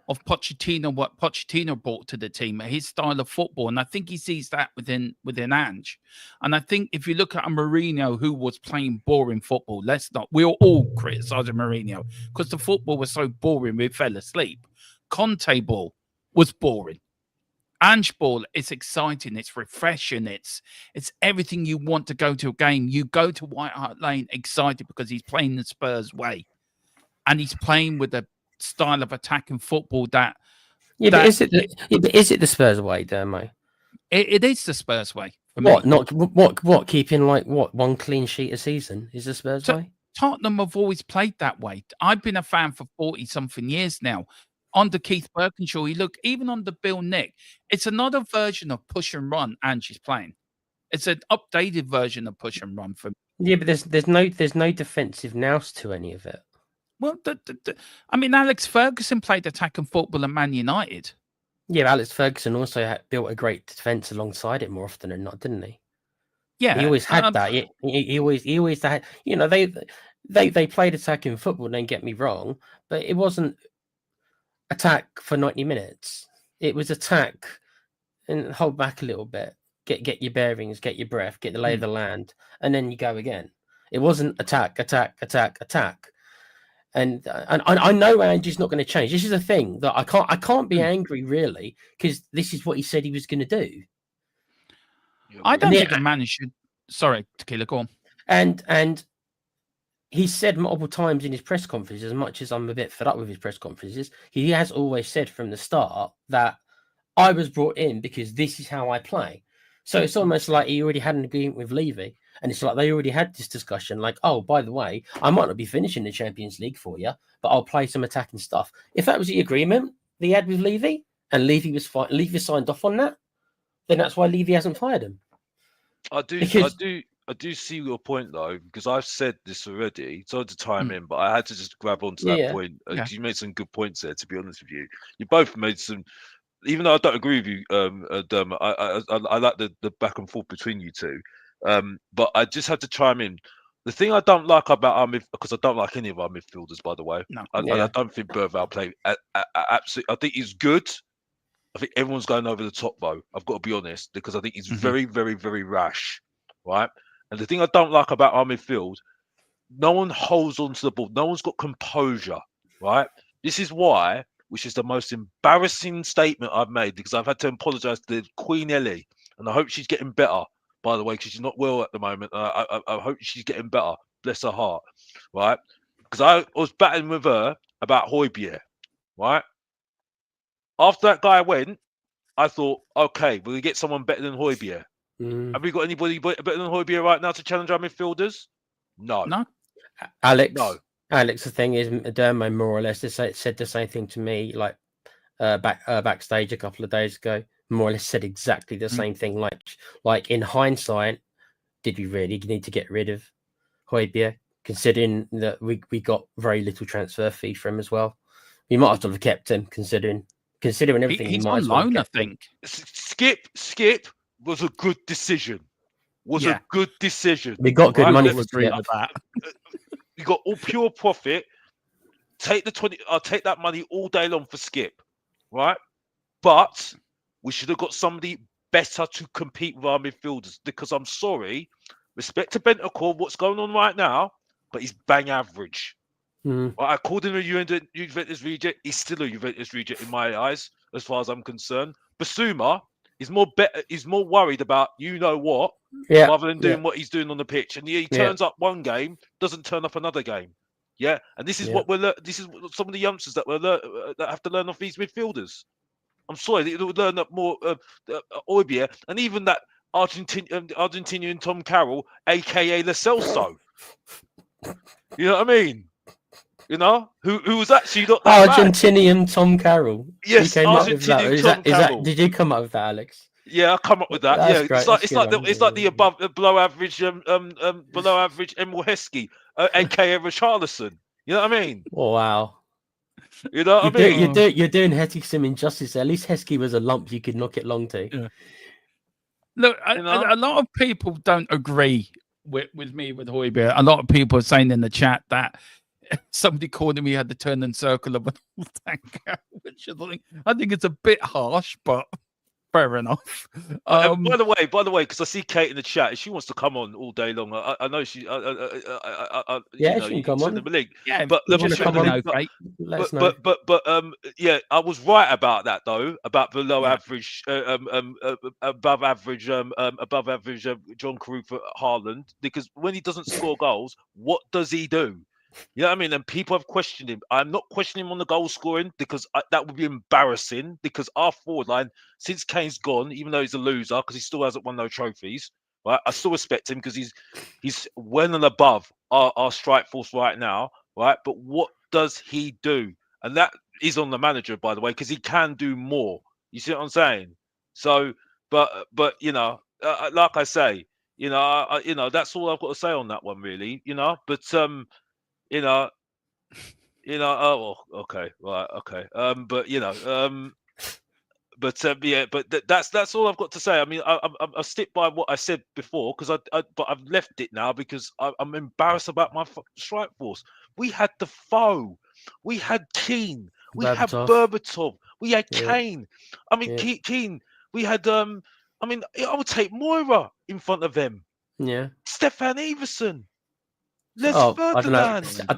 Pochettino, what Pochettino brought to the team, his style of football. And I think he sees that within Ange. And I think if you look at a Mourinho who was playing boring football, we'll all criticize Mourinho because the football was so boring we fell asleep. Conte ball was boring. Ange ball, it's exciting, it's refreshing, it's everything you want to go to a game. You go to White Hart Lane excited because he's playing the Spurs way. And he's playing with a style of attacking football but is it the Spurs way, Dermo? It is the Spurs way. What keeping one clean sheet a season is the Spurs way? Tottenham have always played that way. I've been a fan for 40-something years now. Under Keith Birkinshaw, even under Bill Nick, it's another version of push and run Ange is playing. It's an updated version of push and run for me. Yeah, but there's no defensive nous to any of it. Well, Alex Ferguson played attacking football at Man United. Yeah, but Alex Ferguson also built a great defense alongside it more often than not, didn't he? Yeah, he always had that. He always had. They played attacking football. Don't get me wrong, but it wasn't attack for 90 minutes. It was attack and hold back a little bit, get your bearings, get your breath, get the lay of the land, and then you go again. It wasn't attack. And I know Ange's not going to change. This is the thing that I can't be angry really because this is what he said he was going to do. I don't think a manager should. Sorry, Tequila, go on. And he said multiple times in his press conferences, as much as I'm a bit fed up with his press conferences, he has always said from the start that I was brought in because this is how I play. So it's almost like he already had an agreement with Levy. And it's like they already had this discussion, like, oh, by the way, I might not be finishing the Champions League for you, but I'll play some attacking stuff. If that was the agreement they had with Levy, and Levy signed off on that, then that's why Levy hasn't fired him. I do see your point though, because I've said this already. Sorry to time in, but I had to just grab onto that point. You made some good points there. To be honest with you, you both made some. Even though I don't agree with you, Dermot, I like the back and forth between you two. But I just had to chime in. The thing I don't like about our because I don't like any of our midfielders, by the way. No. I don't think Berval played absolutely. I think he's good. I think everyone's going over the top though. I've got to be honest because I think he's very, very, very rash, right? And the thing I don't like about our midfield, no one holds on to the ball. No one's got composure, right? This is why, which is the most embarrassing statement I've made because I've had to apologise to Queen Ellie, and I hope she's getting better. By the way, because she's not well at the moment. I hope she's getting better. Bless her heart, right? Because I was battling with her about Højbjerg, right? After that guy went, I thought, okay, will we get someone better than Højbjerg? Have we got anybody better than Højbjerg right now to challenge our midfielders? No. Alex, the thing is, Dermo more or less said the same thing to me, like backstage a couple of days ago. More or less said exactly the same thing. Like in hindsight, did we really need to get rid of Højbjerg, considering that we got very little transfer fee from him as well? We might have kept him, considering everything. He's on loan, I think. Skip was a good decision. A good decision. We got good money for that. We got all pure profit. Take the 20. I'll take that money all day long for Skip, right? But we should have got somebody better to compete with our midfielders. Because I'm sorry, respect to Bentancur, what's going on right now, but he's bang average. Well, I called him a Juventus reject. He's still a Juventus reject in my eyes, as far as I'm concerned. Basuma is more better. He's more worried about rather than doing what he's doing on the pitch. And he turns up one game, doesn't turn up another game. Yeah, and this is what we're. This is some of the youngsters that that have to learn off these midfielders. I'm sorry, they would learn up more. Oibia, and even that Argentinian Tom Carroll, aka Lo Celso. You know what I mean? You know, who was actually not that Argentinian bad. Tom Carroll. Yes, Argentinian Tom Carroll. Did you come up with that, Alex? Yeah, I come up with that. That's Great. It's like the below average Emil Heskey, aka Richarlison. You know what I mean? Oh wow. You know what I mean? You're doing Hetty some injustice. At least Heskey was a lump you could knock it long to. Yeah. Look, a lot of people don't agree with me with Højbjerg. A lot of people are saying in the chat that somebody called him he had the turn and circle of an old tanker, which I think it's a bit harsh, but fair enough. By the way, because I see Kate in the chat, she wants to come on all day long. I know she. She can come on. The link. Yeah, but let I was right about that though, about below average, above average John Carew for Haaland, because when he doesn't score goals, what does he do? You know what I mean? And people have questioned him. I'm not questioning him on the goal scoring because that would be embarrassing, because our forward line, since Kane's gone, even though he's a loser because he still hasn't won no trophies, right? I still respect him because he's well and above our strike force right now, right? But what does he do? And that is on the manager, by the way, because he can do more. You see what I'm saying? So, but you know, like I say, you know, that's all I've got to say on that one, really. You know, but oh, okay, right, okay. But you know, but that's all I've got to say. I mean, I stick by what I said before because but I've left it now because I'm embarrassed about my strike force. We had Defoe, we had Keane, we had Berbatov, we had Kane. I mean, Keane. We had I mean, I would take Moira in front of them. Yeah, Stefan Everson. I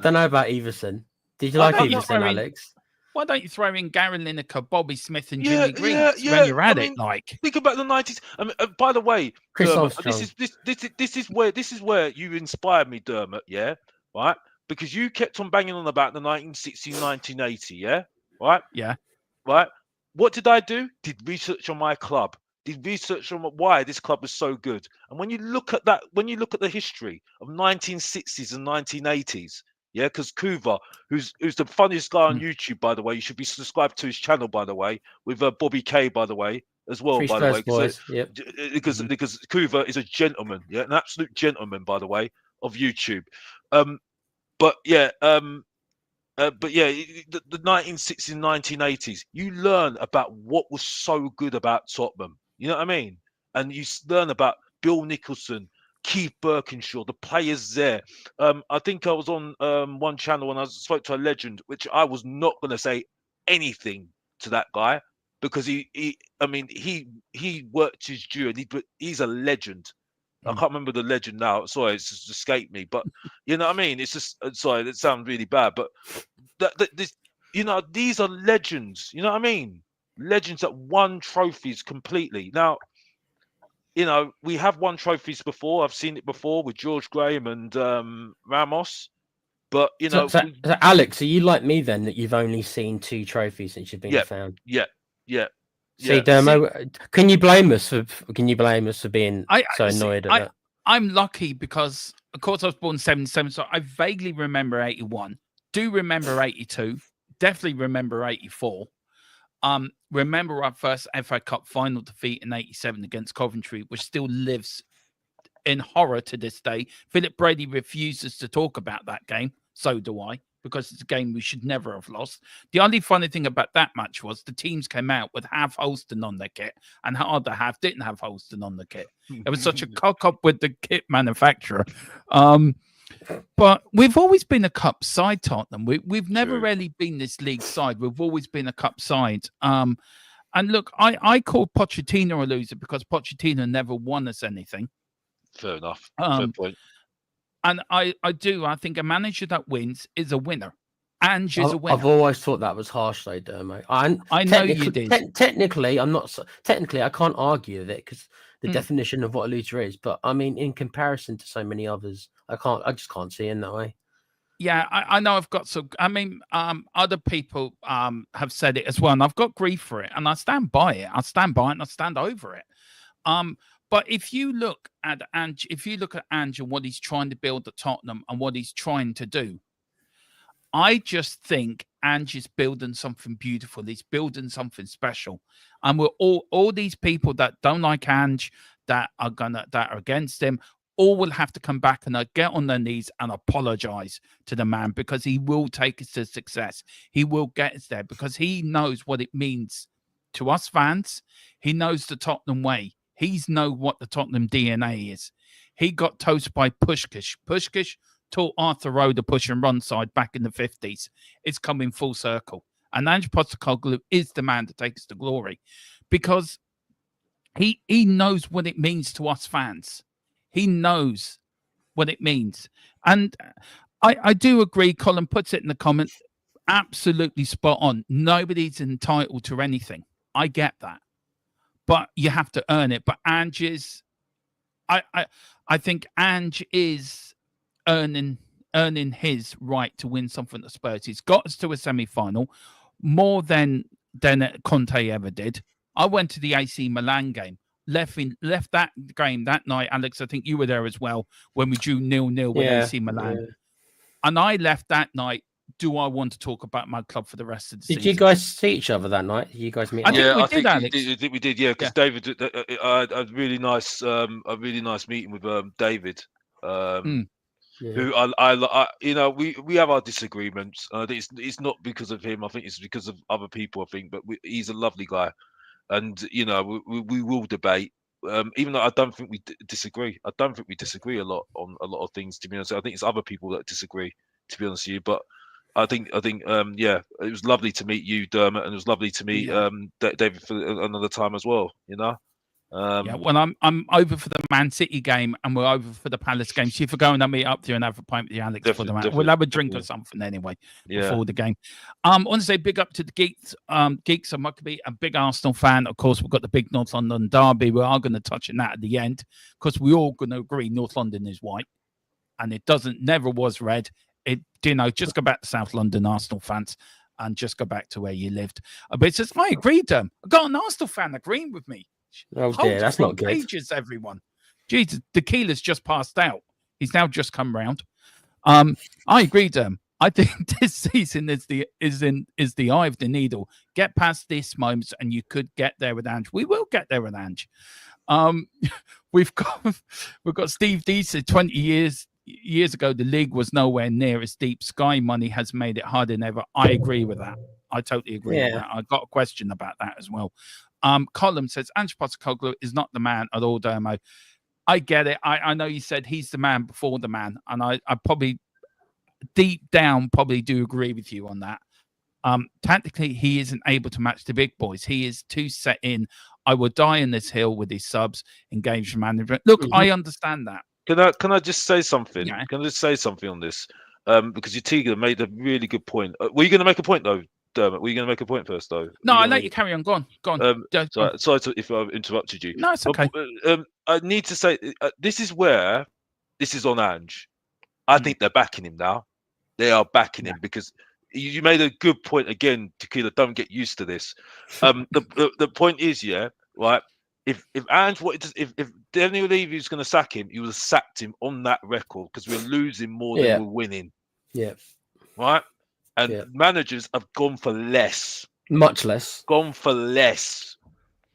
don't know about Everson. Did you like Everson, Alex? Why don't you throw in Gary Lineker, Bobby Smith, and Jimmy Green when you're at it? Like, think about the 90s. I mean, by the way, Chris Dermot, this is where you inspired me, Dermot. Yeah, right. Because you kept on banging on about the 1960, 1980. Yeah, right. Yeah, right. What did I do? Did research on my club. Did research on why this club was so good. And when you look at that, when you look at the history of 1960s and 1980s, yeah, because Kuva, who's the funniest guy on YouTube, by the way, you should be subscribed to his channel, by the way, with Bobby K, by the way, as well, by the way, because Kuva is a gentleman, yeah, an absolute gentleman, by the way, of YouTube. But yeah, the 1960s and 1980s, you learn about what was so good about Tottenham. You know what I mean? And you learn about Bill Nicholson, Keith Birkinshaw, the players there. I think I was on one channel and I spoke to a legend, which I was not going to say anything to that guy because he worked his due and he's a legend. I can't remember the legend now. Sorry, it's just escaped me. But you know what I mean? It's just sorry, that sounds really bad. But this, you know, these are legends. You know what I mean? Legends that won trophies completely. Now, you know, we have won trophies before. I've seen it before with George Graham and Ramos. But you know, so Alex, are you like me then that you've only seen 2 trophies since you've been found? Yeah. See, Dermo, can you blame us for being so annoyed at that? I'm lucky because, of course, I was born 77, so I vaguely remember 81. Do remember 82. Definitely remember 84. Remember our first FA Cup final defeat in 87 against Coventry, which still lives in horror to this day. Philip Brady refuses to talk about that game. So do I, because it's a game we should never have lost. The only funny thing about that match was the teams came out with half Holston on their kit and the other half didn't have Holston on the kit. It was such a cock up with the kit manufacturer. But we've always been a cup side, Tottenham. We've never really been this league side. We've always been a cup side. And look, I call Pochettino a loser because Pochettino never won us anything. Fair enough. Fair point. And I think a manager that wins is a winner. Ange is a winner. I've always thought that was harsh, though, Dermo. I know you did. Technically, I'm not. Technically, I can't argue with it because the definition of what a loser is. But I mean, in comparison to so many others, I just can't see it in that way. Yeah, I know I've got some. I mean, other people have said it as well, and I've got grief for it, and I stand by it. I stand by it, and I stand over it. But if you look at Ange, and what he's trying to build at Tottenham and what he's trying to do, I just think Ange is building something beautiful. He's building something special. And we're all these people that don't like Ange, that are against him, all will have to come back and get on their knees and apologize to the man, because he will take us to success. He will get us there because he knows what it means to us fans. He knows the Tottenham way. He's know what the Tottenham DNA is. He got toasted by Puskás. Puskás taught Arthur Rowe the push and run side back in the 50s. It's coming full circle. And Ange Postecoglou is the man to take us to glory, because he knows what it means to us fans. He knows what it means. And I do agree, Colin puts it in the comments, absolutely spot on. Nobody's entitled to anything. I get that. But you have to earn it. But Ange is, I think Ange is earning his right to win something at Spurs. He's got us to a semi-final more than Conte ever did. I went to the AC Milan game, left that game that night. Alex, I think you were there as well when we drew 0-0 with AC Milan. Yeah. And I left that night. Do I want to talk about my club for the rest of the season? Did you guys see each other that night? Did you guys meet? I think we did. Yeah, because David, I had a really nice meeting with David. Who I you know, we have our disagreements. It's not because of him. I think it's because of other people. I think, but he's a lovely guy, and you know, we will debate. Even though I don't think we disagree. I don't think we disagree a lot on a lot of things. To be honest, I think it's other people that disagree. To be honest with you, but I think yeah, it was lovely to meet you, Dermot, and it was lovely to meet David for another time as well. You know. Yeah, well, I'm over for the Man City game, and we're over for the Palace game. So if we're going to meet up there and have a pint with you, Alex, for the man, we'll have a drink or something anyway before the game. I want to say big up to the geeks. Geeks, I might be a big Arsenal fan. Of course, we've got the big North London derby. We are going to touch on that at the end, because we're all going to agree North London is white, and it never was red. It, you know, just go back to South London, Arsenal fans, and just go back to where you lived. But it's just, I agreed. I got an Arsenal fan agreeing with me. Oh dear, that's not good. Pages, everyone. Jesus, Tequila's just passed out. He's now just come round. I agree, I think this season is the eye of the needle. Get past this moment, and you could get there with Ange. We will get there with Ange. We've got Steve D said 20 years ago the league was nowhere near as deep. Sky money has made it harder than ever. I agree with that. I totally agree with that. I got a question about that as well. Colin says Ange Postecoglou is not the man at all, Dermo. I get it. I know you said he's the man before the man, and I probably deep down probably do agree with you on that. Tactically, he isn't able to match the big boys. He is too set in. I will die in this hill with his subs, engaged management. Look, I understand that. Can I just say something? Yeah. Can I just say something on this? Because Utiga made a really good point. Were you going to make a point though, Dermot? Were you going to make a point first though? No, I'll let you carry on. Go on. Sorry if I've interrupted you. No, it's okay. I need to say this is on Ange. I think they're backing him now. They are backing him because you made a good point again, Tequila. Don't get used to this. The point is, right. If Ange wanted to, if Daniel Levy was going to sack him, he would have sacked him on that record, because we're losing more than we're winning. Yeah. Right. And managers have gone for less. Much less. Gone for less.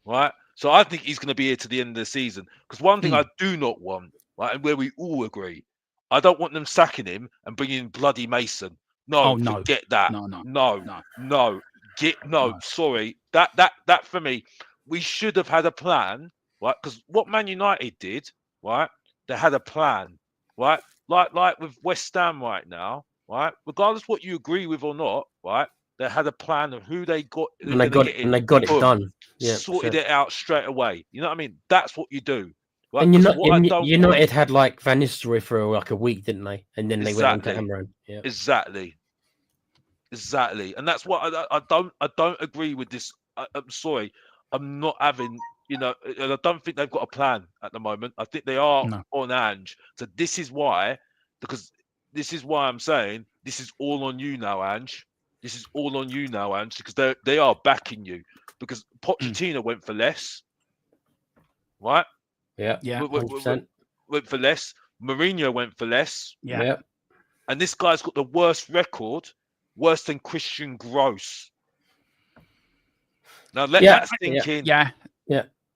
Right. So I think he's going to be here to the end of the season. Because one thing I do not want, right, and where we all agree, I don't want them sacking him and bringing in bloody Mason. No, forget that. No. Sorry. That for me, we should have had a plan, right? Because what Man United did, right? They had a plan, right? Like with West Ham right now, right? Regardless what you agree with or not, right? They had a plan of who they got. And they got it done. Yeah, sorted it out straight away. You know what I mean? That's what you do. Right? And United had like Van Nistelrooy for like a week, didn't they? And then they went on to Amran. Yeah, exactly. And that's what I don't agree with this. I'm sorry, I'm not having. And I don't think they've got a plan at the moment. I think they are on Ange. So this is why, because this is why I'm saying this is all on you now, Ange. This is all on you now, Ange, because they are backing you. Because Pochettino went for less, right? Yeah. Went for less. Mourinho went for less. Yeah. And this guy's got the worst record, worse than Christian Gross. Now let that sink in. Yeah.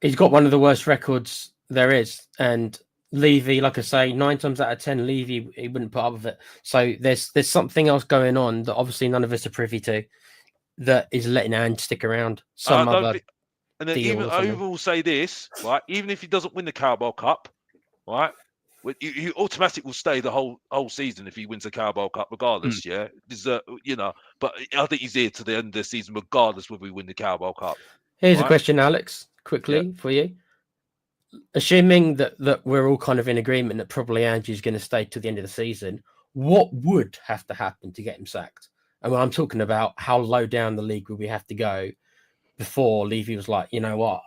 He's got one of the worst records there is. And Levy, like I say, 9 times out of 10, Levy, he wouldn't put up with it. So there's something else going on that obviously none of us are privy to that is letting Ange stick around. And then I will say this, right? Even if he doesn't win the Carabao Cup, right? He automatically will stay the whole season if he wins the Carabao Cup, regardless. Yeah, but I think he's here to the end of the season, regardless whether we win the Carabao Cup. Here's a question, Alex, quickly for you. Assuming that we're all kind of in agreement that probably Ange is going to stay till the end of the season, what would have to happen to get him sacked? And when I'm talking about how low down the league would we have to go before Levy was like, you know what?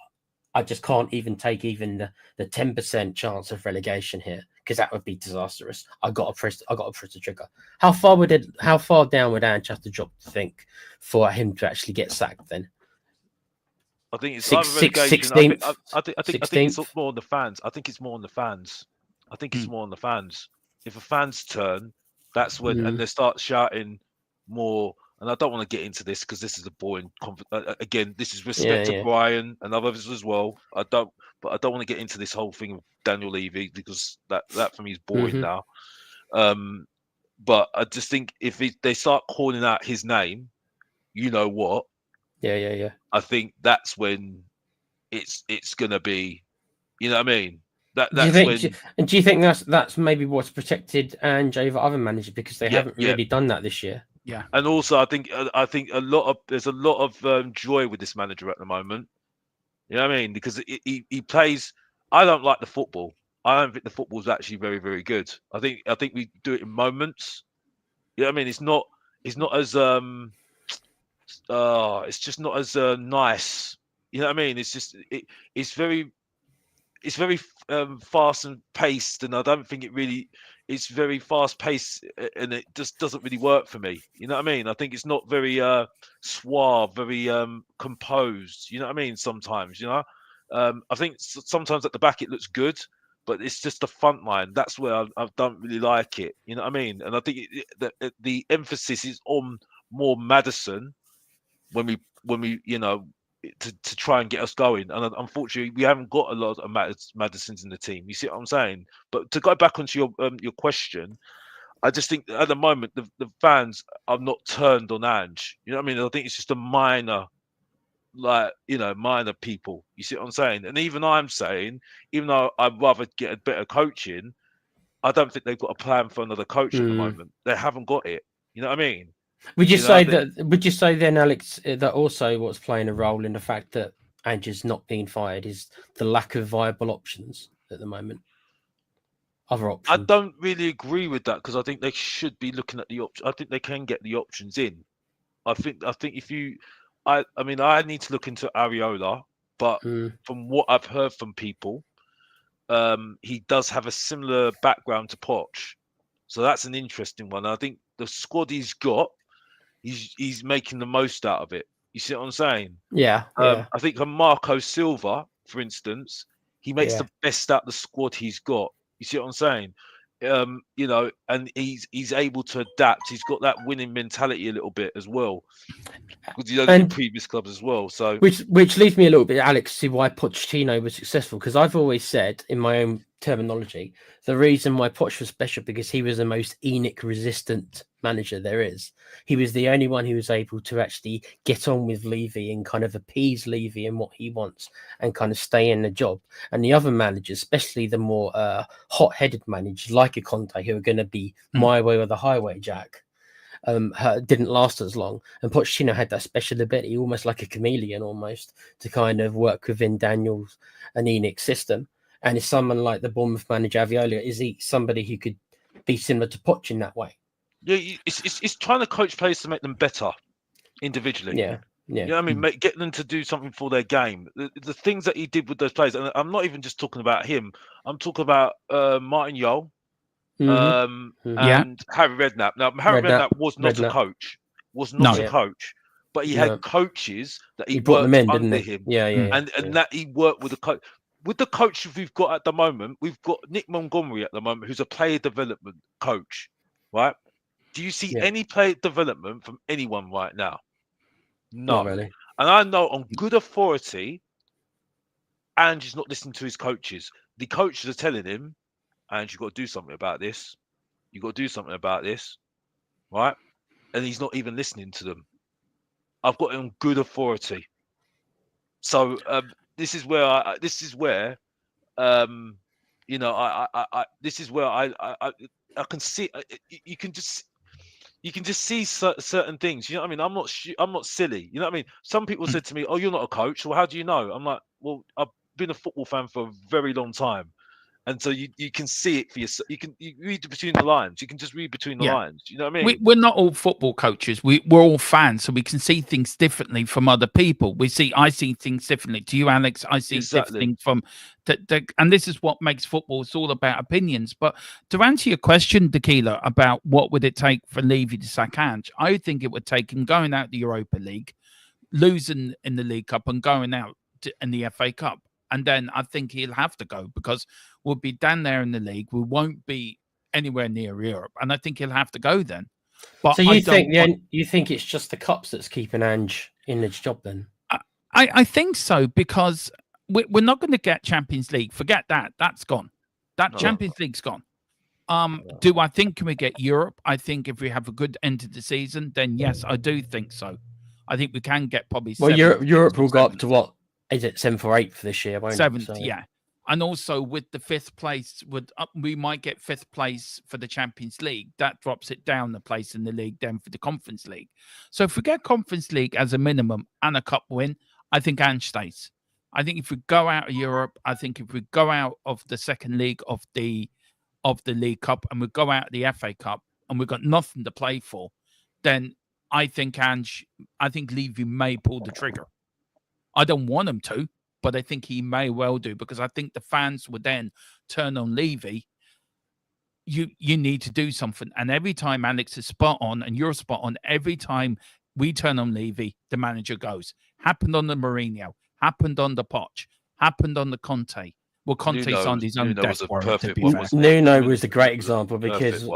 I just can't even take the 10% chance of relegation here because that would be disastrous. I got to press the trigger. How far down would Ange have to drop to think for him to actually get sacked then? I think it's either relegation. I think it's more on the fans. I think it's more on the fans. If the fans turn, that's when and they start shouting more. And I don't want to get into this because this is a boring. Again, this is respect to Brian and others as well. I don't want to get into this whole thing of Daniel Levy because that for me is boring now. But I just think if they start calling out his name, you know what? Yeah. I think that's when it's gonna be. You know what I mean? Do you think that's maybe what's protected Ange over other managers because they haven't really done that this year? Yeah, and also I think there's a lot of joy with this manager at the moment. You know what I mean? Because he plays. I don't like the football. I don't think the football is actually very, very good. I think we do it in moments. You know what I mean? It's not as it's just not as nice. You know what I mean? It's just it's very fast and paced, and I don't think it's very fast paced, and it just doesn't really work for me. You know what I mean? I think it's not very suave, very composed. You know what I mean? Sometimes, I think sometimes at the back it looks good, but it's just the front line. That's where I don't really like it. You know what I mean? And I think the emphasis is on more Maddison when we to try and get us going. And unfortunately, we haven't got a lot of Maddisons in the team. You see what I'm saying? But to go back onto your question, I just think at the moment, the fans are not turned on Ange. You know what I mean? I think it's just a minor people. You see what I'm saying? And even I'm saying, even though I'd rather get a better coaching, I don't think they've got a plan for another coach at the moment. They haven't got it. You know what I mean? Would you say then, Alex, that also what's playing a role in the fact that Ange is not being fired is the lack of viable options at the moment? Other options? I don't really agree with that because I think they should be looking at the options. I think they can get the options in. I think if you, I need to look into Areola, but from what I've heard from people, he does have a similar background to Poch, so that's an interesting one. I think the squad he's got. He's making the most out of it. You see what I'm saying? Yeah. I think Marco Silva, for instance, he makes the best out of the squad he's got. You see what I'm saying? And he's able to adapt. He's got that winning mentality a little bit as well. Because he does in previous clubs as well. So which leads me a little bit, Alex, to why Pochettino was successful. Because I've always said in my own terminology, the reason why Poch was special because he was the most ENIC resistant manager there is. He was the only one who was able to actually get on with Levy and kind of appease Levy and what he wants and kind of stay in the job. And the other managers, especially the more hot-headed managers like a Conte, who are going to be my way or the highway, Jack. didn't last as long. And Pochettino had that special ability, almost like a chameleon, almost to kind of work within Daniel's and Enix's system. And if someone like the Bournemouth manager Aviola, is he somebody who could be similar to Poch in that way? Yeah, it's trying to coach players to make them better individually. Yeah. You know what I mean? Get them to do something for their game. The things that he did with those players, and I'm not even just talking about him. I'm talking about Martin Yole and Harry Redknapp. Now, Harry Redknapp was not a coach. Was not a coach. But he had coaches that he brought them in, under didn't he? him. And that he worked with the coach. With the coaches we've got at the moment, we've got Nick Montgomery at the moment, who's a player development coach, right? Do you see any player development from anyone right now? No. Not really. And I know on good authority, Ange is not listening to his coaches. The coaches are telling him, Ange, you've got to do something about this. You've got to do something about this, right? And he's not even listening to them. I've got it on good authority. So this is where I can see. You can just see certain things. You know what I mean? I'm not silly. You know what I mean? Some people said to me, "Oh, you're not a coach." Well, how do you know? I'm like, well, I've been a football fan for a very long time, and so you can see it for yourself. You read between the lines. You can just read between the lines. You know what I mean? We're not all football coaches. We're all fans, so we can see things differently from other people. I see things differently to you, Alex. I see different things from and this is what makes football. It's all about opinions. But to answer your question, Tequila, about what would it take for Levy to sack Ange, I think it would take him going out the Europa League, losing in the League Cup, and going out in the FA Cup. And then I think he'll have to go because we'll be down there in the league. We won't be anywhere near Europe. And I think he'll have to go then. But so you think it's just the cups that's keeping Ange in his job then? I think so, because we're not going to get Champions League. Forget that. That's gone. Champions League's gone. Do I think can we get Europe? I think if we have a good end to the season, then yes, I do think so. I think we can get probably Europe will go up to what? Is it 7th or 8th this year? Seventh, yeah. And also with the 5th place, we might get 5th place for the Champions League. That drops it down a place in the league, then for the Conference League. So if we get Conference League as a minimum and a cup win, I think Ange stays. I think if we go out of Europe, I think if we go out of the second league of the League Cup and we go out of the FA Cup and we've got nothing to play for, then I think Levy may pull the trigger. I don't want him to, but I think he may well do, because I think the fans would then turn on Levy. You need to do something. And every time Alex is spot on and you're spot on, every time we turn on Levy, the manager goes. Happened on the Mourinho, happened on the Poch, happened on the Conte. Well, Conte signed his own death warrant. Nuno was a great example, because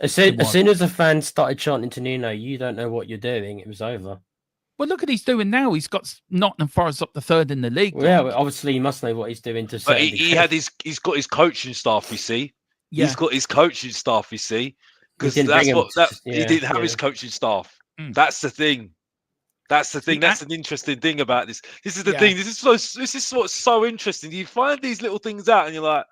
as soon as the fans started chanting to Nuno, "You don't know what you're doing," it was over. Well, look what he's doing now. He's got Nottingham Forest up the 3rd in the league. Well, yeah, obviously he must know what he's doing to. But he's got his coaching staff. You see, he's got his coaching staff. You see, because he didn't have his coaching staff. That's the thing. That's the thing. That's an interesting thing about this. This is the thing. This is what's so interesting. You find these little things out, and you're like,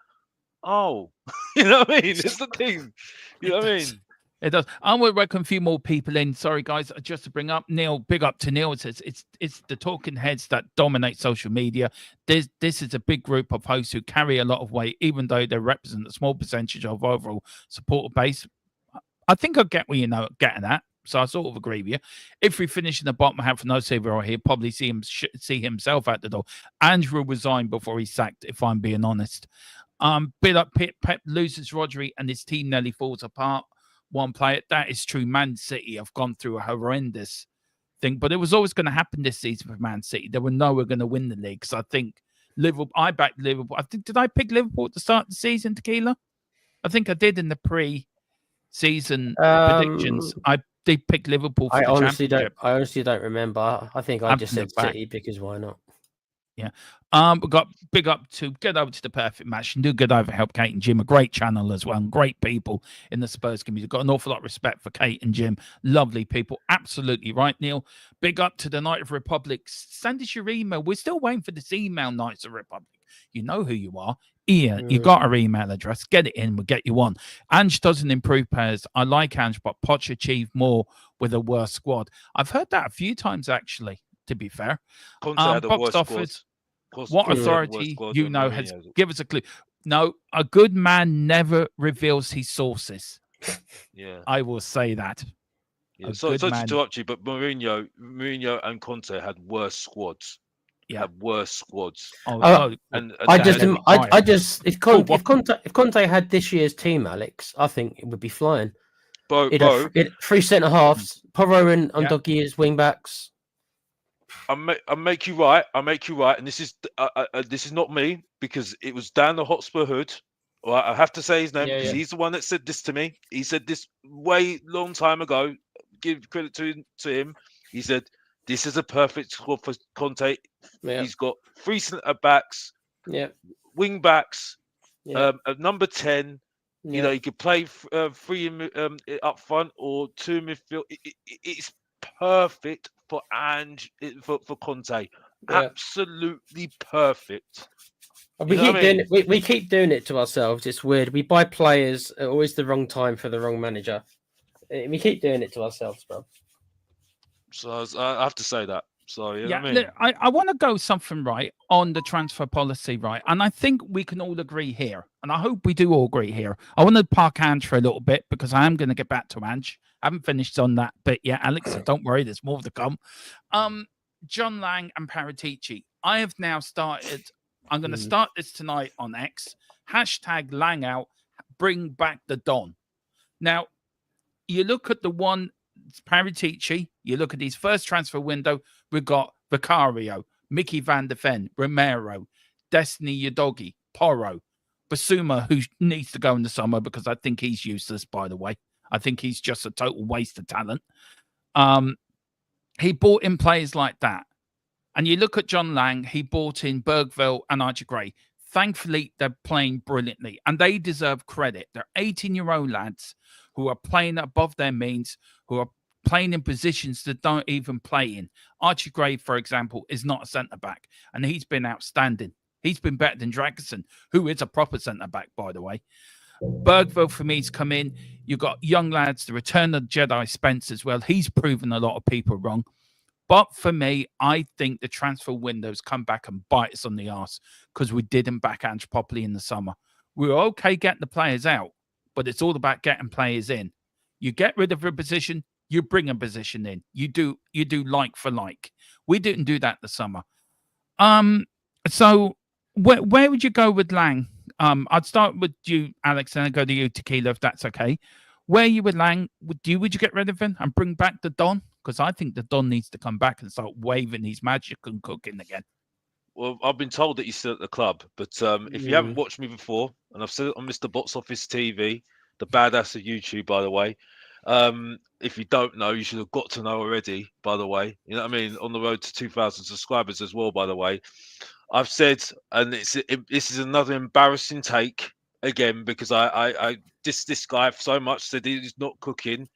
oh, you know what I mean? It's the thing. You know what I mean? It does. I will welcome a few more people in. Sorry, guys, just to bring up Neil. Big up to Neil. It says it's the talking heads that dominate social media. This is a big group of hosts who carry a lot of weight, even though they represent a small percentage of overall supporter base. I think I get where you're getting at. So I sort of agree with you. If we finish in the bottom half for no saver here, probably see himself out the door. Andrew will resign before he's sacked, if I'm being honest. Pep loses Rodri and his team nearly falls apart. One player, that is true. Man City have gone through a horrendous thing, but it was always going to happen this season for Man City. They were nowhere going to win the league. So I think Liverpool, I backed Liverpool. Did I pick Liverpool at the start of the season, Tequila? I think I did in the pre-season predictions. I did pick Liverpool for the championship. I honestly don't remember. I think I just said City because why not? Yeah. We got big up to get over to the Perfect Match and do good over help Kate and Jim, a great channel as well, and great people in the Spurs community. Got an awful lot of respect for Kate and Jim. Lovely people. Absolutely right, Neil. Big up to the Knight of Republic. Send us your email. We're still waiting for this email, Knights of Republic. You know who you are. Ian, you got our email address. Get it in. We'll get you on. Ange doesn't improve players. I like Ange, but Poch achieved more with a worse squad. I've heard that a few times, actually, to be fair. Conte had a worse squad. What authority, you know, has give us a clue. No, a good man never reveals his sources. Yeah. I will say that. Yeah. Sorry to interrupt you, but Mourinho and Conte had worse squads. Yeah. Had worse squads. If Conte had this year's team, Alex, I think it would be flying. Three centre halves, Porro and Ndoggy as wing backs. I make you right. And this is not me, because it was Dan the Hotspur Hood. All right, I have to say his name because he's the one that said this to me. He said this way long time ago. Give credit to him. He said this is a perfect squad for Conte. Yeah. He's got 3 centre backs, wing backs, at number 10. Yeah. You know, he could play 3 up front or 2 midfield. It's perfect for Ange, for Conte. Absolutely perfect. We keep doing it to ourselves. It's weird. We buy players at always the wrong time for the wrong manager. We keep doing it to ourselves, bro. So I have to say that. So I want to go something right on the transfer policy, right? And I think we can all agree here, and I hope we do all agree here. I want to park Ange for a little bit because I am going to get back to Ange. I haven't finished on that bit yet, Alex. So don't worry, there's more to come. John Lang and Paratici. I have now started. I'm going to start this tonight on X. Hashtag Lang out. Bring back the Don. Now, you look at the one. Paratici, you look at his first transfer window, we've got Vicario, Mickey van der Ven, Romero, Destiny Udogie, Porro, Basuma, who needs to go in the summer because I think he's useless, by the way. I think he's just a total waste of talent. He bought in players like that. And you look at John Lang, he bought in Bergville and Archie Gray. Thankfully, they're playing brilliantly and they deserve credit. They're 18-year-old lads who are playing above their means, who are playing in positions that don't even play in. Archie Gray, for example, is not a centre-back, and he's been outstanding. He's been better than Dragerson, who is a proper centre-back, by the way. Bergville, for me, has come in. You've got young lads, the return of Jedi Spence as well. He's proven a lot of people wrong. But for me, I think the transfer windows come back and bite us on the arse because we didn't back Ange properly in the summer. We were okay getting the players out, but it's all about getting players in. You get rid of a position, you bring a position in. You do like for like. We didn't do that this summer. So where would you go with Lang? I'd start with you, Alex, and I'd go to you, Tequila, if that's okay. Where you with Lang? Would you get rid of him and bring back the Don? Because I think the Don needs to come back and start waving his magic and cooking again. Well, I've been told that he's still at the club, but if you haven't watched me before, and I've said it on Mr. Box Office TV, the badass of YouTube, by the way. If you don't know, you should have got to know already, by the way. You know what I mean? On the road to 2,000 subscribers as well, by the way. I've said, and this is another embarrassing take again, because I dissed this guy so much, said he's not cooking.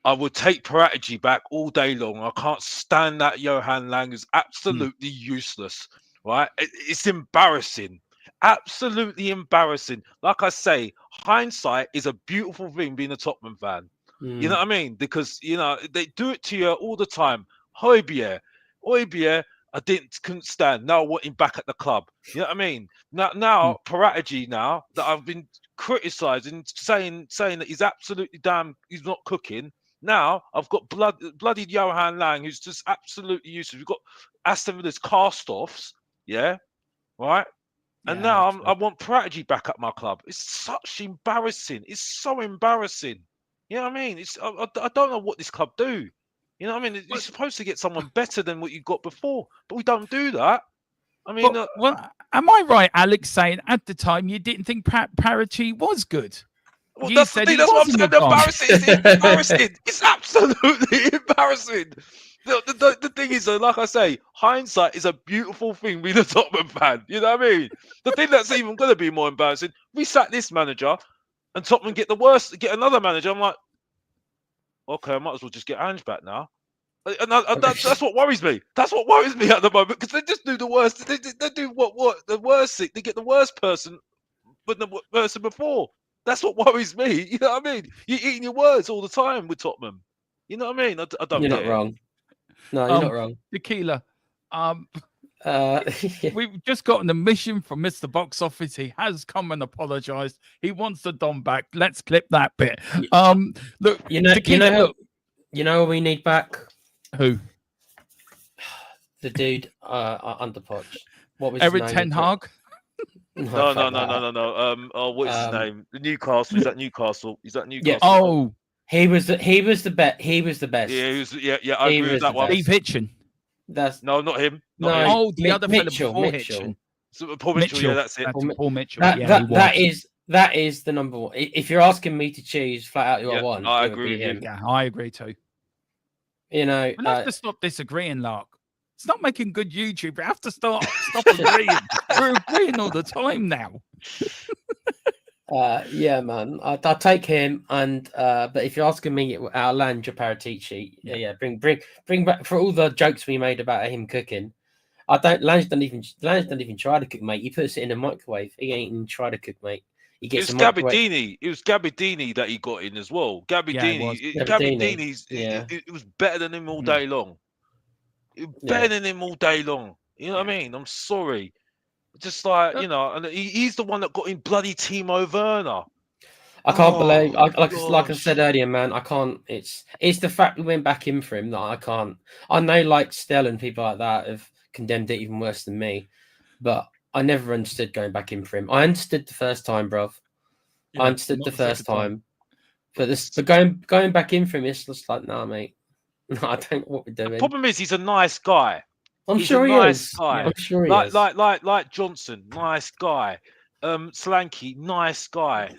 I would take Paratici back all day long. I can't stand that Johan Lang is absolutely useless, right? It's embarrassing. Absolutely embarrassing. Like I say, hindsight is a beautiful thing being a Tottenham fan. You know what I mean? Because, you know, they do it to you all the time. Højbjerg, I couldn't stand. Now I want him back at the club. You know what I mean? Now Paratici, now that I've been criticising, saying that he's absolutely he's not cooking. Now I've got bloody Johan Lang, who's just absolutely useless. We've got Aston Villa's cast-offs, yeah, right? And now I want Paratici back at my club. It's such embarrassing. It's so embarrassing. You know what I mean? I don't know what this club do. You know what I mean? You're supposed to get someone better than what you got before, but we don't do that. I mean, well, am I right, Alex, saying at the time you didn't think Paratici was good? Well, that's the thing. That's what I'm saying. Embarrassing. It's embarrassing. It's absolutely embarrassing. The thing is, like I say, hindsight is a beautiful thing being a Tottenham fan. You know what I mean? The thing that's even going to be more embarrassing, we sack this manager and Tottenham get another manager. I'm like, okay, I might as well just get Ange back now. And that's what worries me. That's what worries me at the moment, because they just do the worst. They do what the worst thing. They get the worst person the person before. That's what worries me. You know what I mean? You're eating your words all the time with Tottenham. You know what I mean? I don't You're get not it. wrong. No, you're not wrong. Tequila. Yeah. We've just gotten a mission from Mr. Box Office. He has come and apologized. He wants the Don back. Let's clip that bit. Look, Tequila, you know what we need back? Who? The dude under Poch. What was Eric his Ten name? Hag? No. What is his name? The Newcastle. Is that Newcastle? Is that Newcastle? Yeah. Oh, he was the best. He was the best. Yeah. I agree with that one. Steve Hitchen. That's not him. No. Him. Oh, the other fella Mitchell. before Hitchen. So Paul Mitchell. Yeah, that's it. Paul Mitchell. That is the number one. If you're asking me to choose flat out who I want, I agree with him. Yeah, I agree too. You know, we have to stop disagreeing, Lark. It's not making good YouTube. We have to stop agreeing. We're agreeing all the time now. Yeah, man. I'll take him. And but if you're asking me, our Lange Paratici, bring back for all the jokes we made about him cooking. Lange don't even try to cook, mate. He puts it in a microwave. He ain't even try to cook, mate. He gets It was Gabbiadini that he got in as well. Gabbiadini's it was better than him all day long. Better than him all day long. You know what I mean? I'm sorry. Just like, you know, and he's the one that got in bloody Timo Werner. I can't believe, like I said earlier, man, I can't. It's the fact we went back in for him that I can't. I know, like Stell and people like that have condemned it even worse than me, but I never understood going back in for him. I understood the first time, bruv. I understood the first time. But going back in for him, it's just like, nah, mate. No, I don't know what we're doing. The problem is he's a nice guy. I'm sure he is. Guy. I'm sure he is. Like Johnson, nice guy. Solanke, nice guy.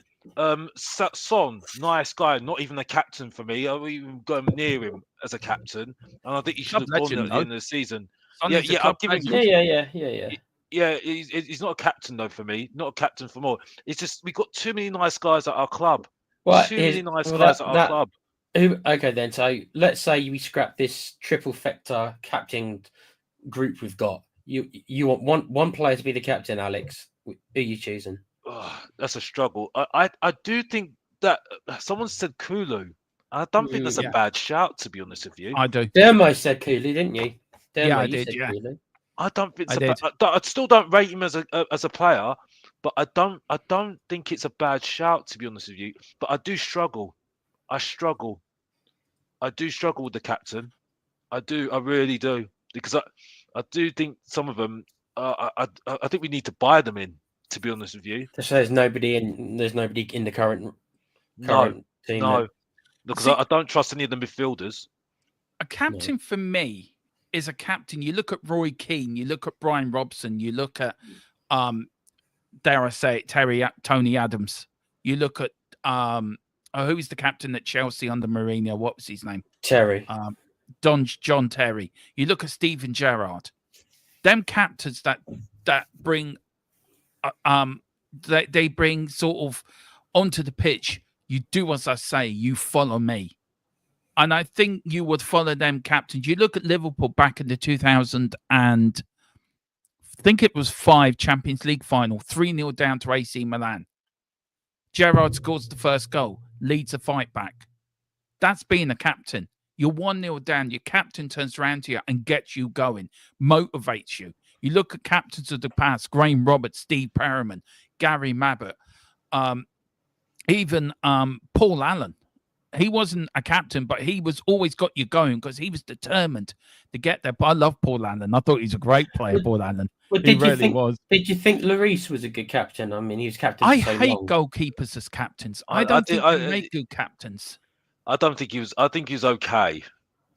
Son, nice guy. Not even a captain for me. I wouldn't even go near him as a captain, and I think he should have gone at the end of the season. I'll give him. Yeah, he's not a captain though for me. Not a captain for more. It's just we got too many nice guys at our club. Too many nice guys at our club. Okay, then. So let's say we scrap this triple factor captain group we've got. You want one player to be the captain, Alex. Who are you choosing? Oh, that's a struggle. I do think that someone said Kulu. I don't think that's a bad shout, to be honest with you. I do. Dermo said Kulu, didn't you? Dermo, I did. Yeah. Kulu. I don't think I still don't rate him as a player, but I don't think it's a bad shout, to be honest with you. But I do struggle. I do struggle with the captain. I really do, because I do think some of them. I think we need to buy them in. To be honest with you, so there's nobody in the current team. No, because I don't trust any of the midfielders. A captain for me is a captain. You look at Roy Keane, you look at Brian Robson, you look at dare I say it, Tony Adams. You look at who's the captain at Chelsea under Mourinho? What was his name? Terry. John Terry. You look at Steven Gerrard. Them captains that bring they bring sort of onto the pitch. You do as I say, you follow me. And I think you would follow them captains. You look at Liverpool back in the 2000 and I think it was 5 Champions League final, 3-0 down to AC Milan. Gerrard scores the first goal, leads the fight back. That's being a captain. You're 1-0 down. Your captain turns around to you and gets you going, motivates you. You look at captains of the past, Graham Roberts, Steve Perriman, Gary Mabbott, even Paul Allen. He wasn't a captain, but he was always got you going because he was determined to get there. But I love Paul Allen. I thought he was a great player, Paul Allen. Well, he really was. Did you think Lloris was a good captain? I mean, he was captain I for so hate long. Goalkeepers as captains. I don't think they make good captains. I don't think he was. I think he was okay.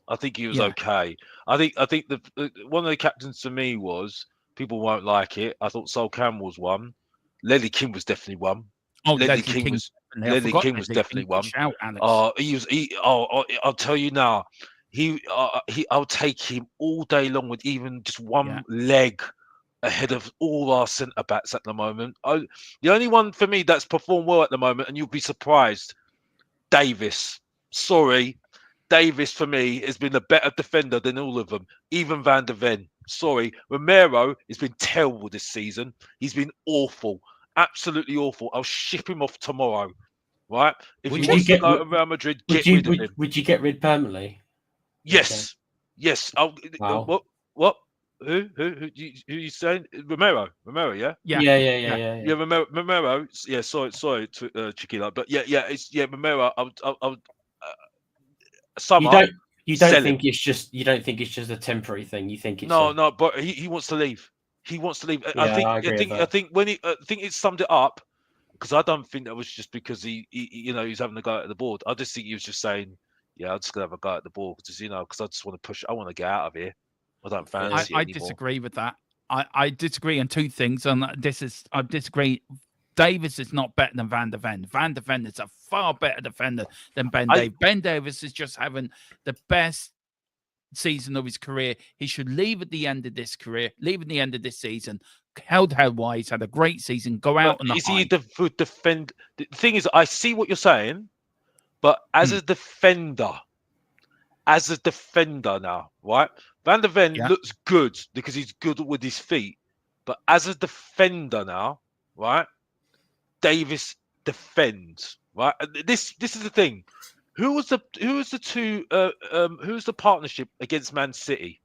I think he was okay. I think the one of the captains for me was, people won't like it, I thought Sol Campbell's one. Leslie King was definitely one. Oh, Leslie King was definitely one. Shout, Alex. I'll tell you now. I'll take him all day long with even just one leg ahead of all our centre backs at the moment. The only one for me that's performed well at the moment, and you'll be surprised, Davis. Sorry, Davis for me has been a better defender than all of them, even Van der Ven. Sorry, Romero has been terrible this season. He's been awful. absolutely awful. I'll ship him off tomorrow. Right? If Would he wants to go to Real Madrid, get rid of him. Would you get rid permanently? Yes. Yes. Wow. What? Who you saying? Romero, yeah? Yeah. Romero. Yeah, sorry, Chiquila, but it's Romero. I'll summer. You don't think it's just a temporary thing. You think it's no, but he wants to leave. He wants to leave. Yeah, I think when I think it summed it up, because I don't think that was just because he he's having a go at the board. I just think he was just saying, yeah, I'm just gonna have a go at the board because because I just want to push. I want to get out of here. I don't fancy it I anymore. disagree with that. I disagree on two things, and I disagree. Davis is not better than Van der Ven. Van der Ven is a far better defender than Ben Davies. Ben Davies is just having the best season of his career. He should leave at the end of this career, leave at the end of this season. Held wise, had a great season. Go out on the high. He defend? The thing is, I see what you're saying, but as a defender now, right? Van der Ven looks good because he's good with his feet, but as a defender now, right? Davis defends, right? This is the thing. Who was the partnership against Man City?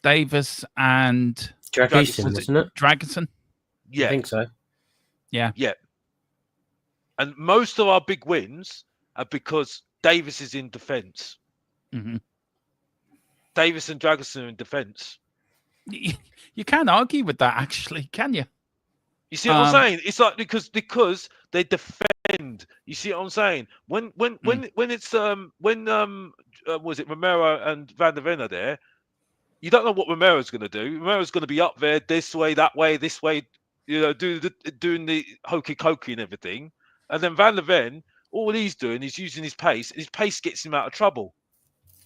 Davis and Dragusin, wasn't it? Dragusin? Yeah, I think so. Yeah. And most of our big wins are because Davis is in defence. Mm-hmm. Davis and Dragusin are in defence. You can't argue with that, actually, can you? You see what I'm saying? It's like because they defend. You see what I'm saying? When it's was it Romero and Van der Ven are there? You don't know what Romero's going to do. Romero's going to be up there this way, that way, this way. Doing the hokey cokey and everything. And then Van der Ven, all he's doing is using his pace. His pace gets him out of trouble.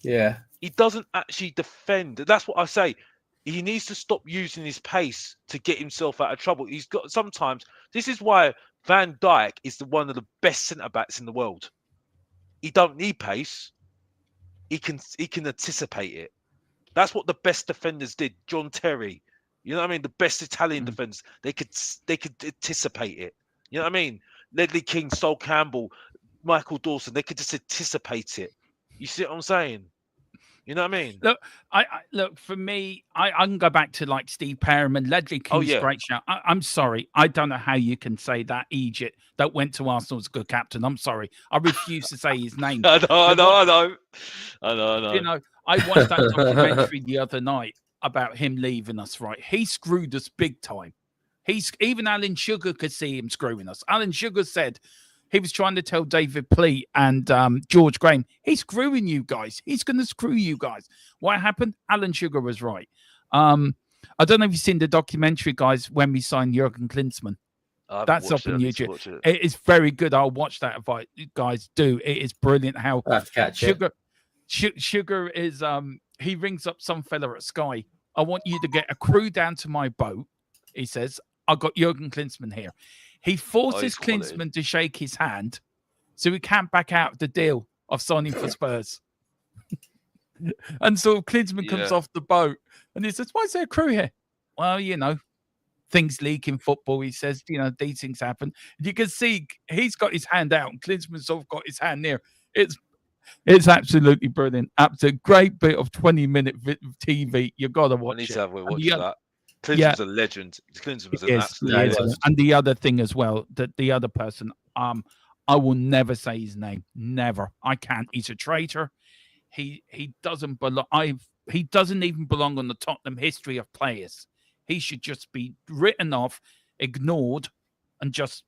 Yeah. He doesn't actually defend. That's what I say. He needs to stop using his pace to get himself out of trouble. He's got sometimes. This is why Van Dijk is one of the best centre backs in the world. He don't need pace. He can anticipate it. That's what the best defenders did. John Terry, you know what I mean. The best Italian defenders, they could anticipate it. You know what I mean. Ledley King, Sol Campbell, Michael Dawson, they could just anticipate it. You see what I'm saying? You know what I mean? Look, look for me. I can go back to like Steve Perriman, Ledley King's great shout. I'm sorry, I don't know how you can say that Egypt that went to Arsenal was a good captain. I'm sorry, I refuse to say his name. I know. You know, I watched that documentary the other night about him leaving us. Right, he screwed us big time. Even Alan Sugar could see him screwing us. Alan Sugar said. He was trying to tell David Pleat and George Graham, he's screwing you guys. He's going to screw you guys. What happened? Alan Sugar was right. I don't know if you've seen the documentary, guys, when we signed Jurgen Klinsmann. That's up on YouTube. It is very good. I'll watch that if you guys do. It is brilliant how Sugar is, he rings up some fella at Sky. I want you to get a crew down to my boat. He says, I've got Jurgen Klinsmann here. He forces Klinsmann to shake his hand so he can't back out of the deal of signing for Spurs. And so Klinsmann comes off the boat and he says, why is there a crew here? Well, you know, things leak in football. He says, you know, these things happen. And you can see he's got his hand out and Klinsmann's sort of got his hand near. It's absolutely brilliant. Absolutely great bit of 20-minute TV. You got to watch it. I need to have a watch that. Klinsmann's a legend. Klinsmann's an absolute legend. And the other thing as well, that the other person, I will never say his name. Never. I can't. He's a traitor. He doesn't belong. He doesn't even belong on the Tottenham history of players. He should just be written off, ignored, and just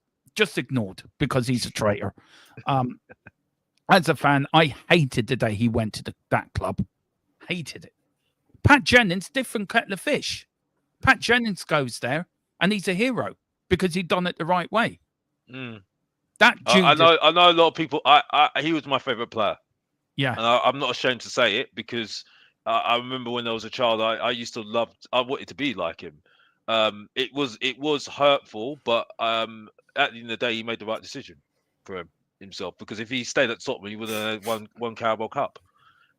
ignored because he's a traitor. As a fan, I hated the day he went to that club. Hated it. Pat Jennings, different kettle of fish. Pat Jennings goes there, and he's a hero because he'd done it the right way. That I know a lot of people. He was my favorite player. Yeah, and I'm not ashamed to say it because I remember when I was a child, I used to love. I wanted to be like him. It was hurtful, but at the end of the day, he made the right decision for himself because if he stayed at Tottenham, he would have won Carabao Cup.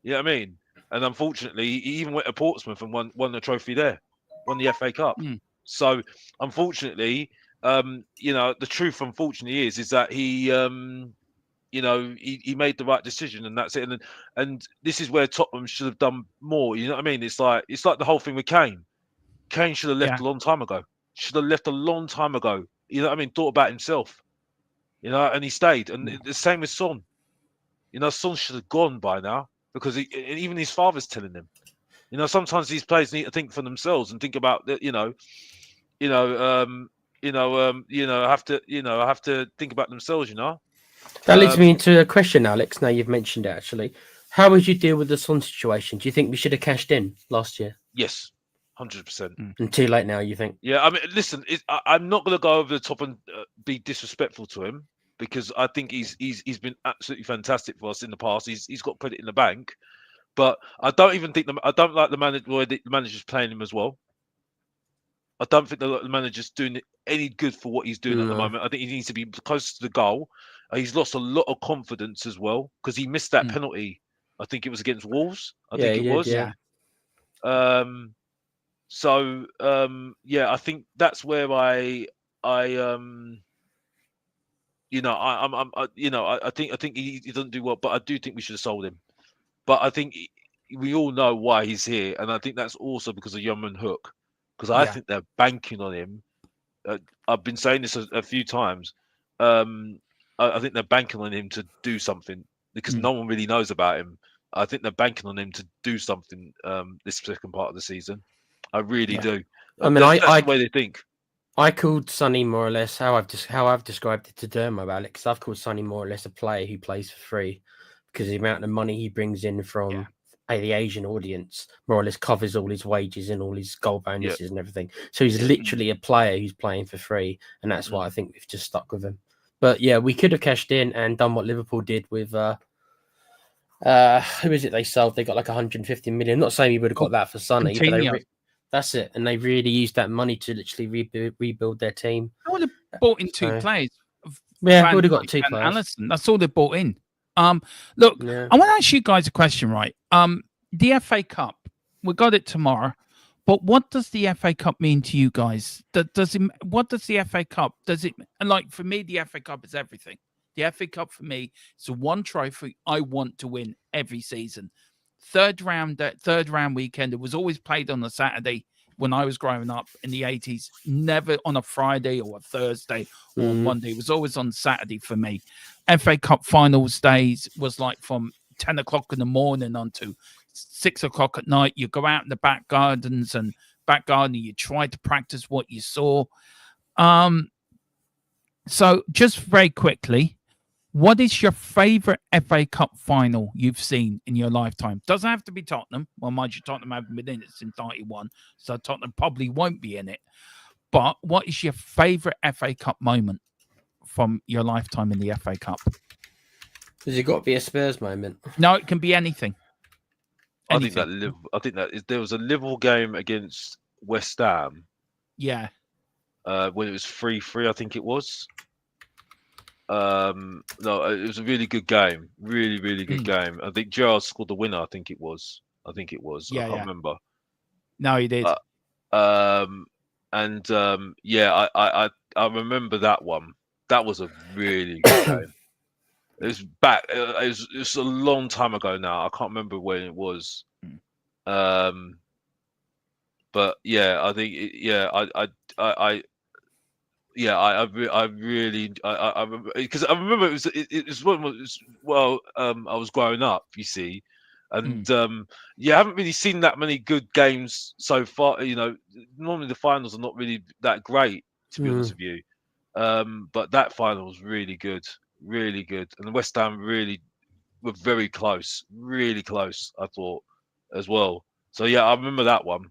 You know what I mean? And unfortunately, he even went to Portsmouth and won the trophy there. Won the FA Cup. So unfortunately, you know, the truth unfortunately is that he you know, he made the right decision, and that's it. And this is where Tottenham should have done more. You know what I mean? It's like the whole thing with Kane. Kane should have left a long time ago. Should have left a long time ago. You know what I mean? Thought about himself. You know, and he stayed. And the same with Son. You know, Son should have gone by now because even his father's telling him. You know, sometimes these players need to think for themselves and think about that. Have to think about themselves. You know. That leads me into a question, Alex. Now you've mentioned it, actually. How would you deal with the Son situation? Do you think we should have cashed in last year? Yes, 100%. And too late now, you think? Yeah, I mean, listen, I'm not going to go over the top and be disrespectful to him because I think he's been absolutely fantastic for us in the past. He's got credit in the bank, but I don't even think I don't like the manager's playing him as well. I don't think the manager's doing any good for what he's doing at the moment. I think he needs to be close to the goal. He's lost a lot of confidence as well because he missed that penalty. I think it was against Wolves. I think it was. Yeah. So I think that's where I think he doesn't do well, but I do think we should have sold him. But I think we all know why he's here, and I think that's also because of Youngman Hook. Because I think they're banking on him. I've been saying this a few times. I think they're banking on him to do something because no one really knows about him. I think they're banking on him to do something this second part of the season. I really do. I mean, that's the way they think. I called Sonny more or less how I've described it to Dermo, Alex. I've called Sonny more or less a player who plays for free because the amount of money he brings in from the Asian audience more or less covers all his wages and all his goal bonuses and everything. So he's literally a player who's playing for free, and that's why I think we've just stuck with him. But yeah, we could have cashed in and done what Liverpool did with who is it they sold? They got like 150 million. I'm not saying we would have got that for Sonny, but that's it. And they really used that money to literally rebuild their team. I would have bought in two players. Yeah, would have got two players. Allison. That's all they bought in. Look, I want to ask you guys a question, right? The FA Cup, we got it tomorrow, but what does the FA Cup mean to you guys? What does the FA Cup, and like for me, the FA Cup is everything. The FA Cup for me is the one trophy I want to win every season. Third round weekend, it was always played on a Saturday when I was growing up in the 80s, never on a Friday or a Thursday or Monday. It was always on Saturday for me. FA Cup finals days was like from 10 o'clock in the morning onto 6 o'clock at night. You go out in the back garden, you try to practice what you saw. So just very quickly, what is your favorite FA Cup final you've seen in your lifetime? Doesn't have to be Tottenham. Well, mind you, Tottenham haven't been in it since 91, so Tottenham probably won't be in it. But what is your favorite FA Cup moment from your lifetime in the FA Cup? Has it got to be a Spurs moment? No, it can be anything. I think that there was a Liverpool game against West Ham. Yeah. When it was 3-3, I think it was. No, it was a really good game. Really, really good game. I think Gerrard scored the winner. I think it was. Yeah, I can't remember. No, he did. I remember that one. That was a really good game. It was back. It was a long time ago now. I can't remember when it was. But yeah, I think I really because I remember it was I was growing up, you see, and I haven't really seen that many good games so far. You know, normally the finals are not really that great, to be honest with you. But that final was really good, and the West Ham really were very close, I thought as well. So yeah, I remember that one.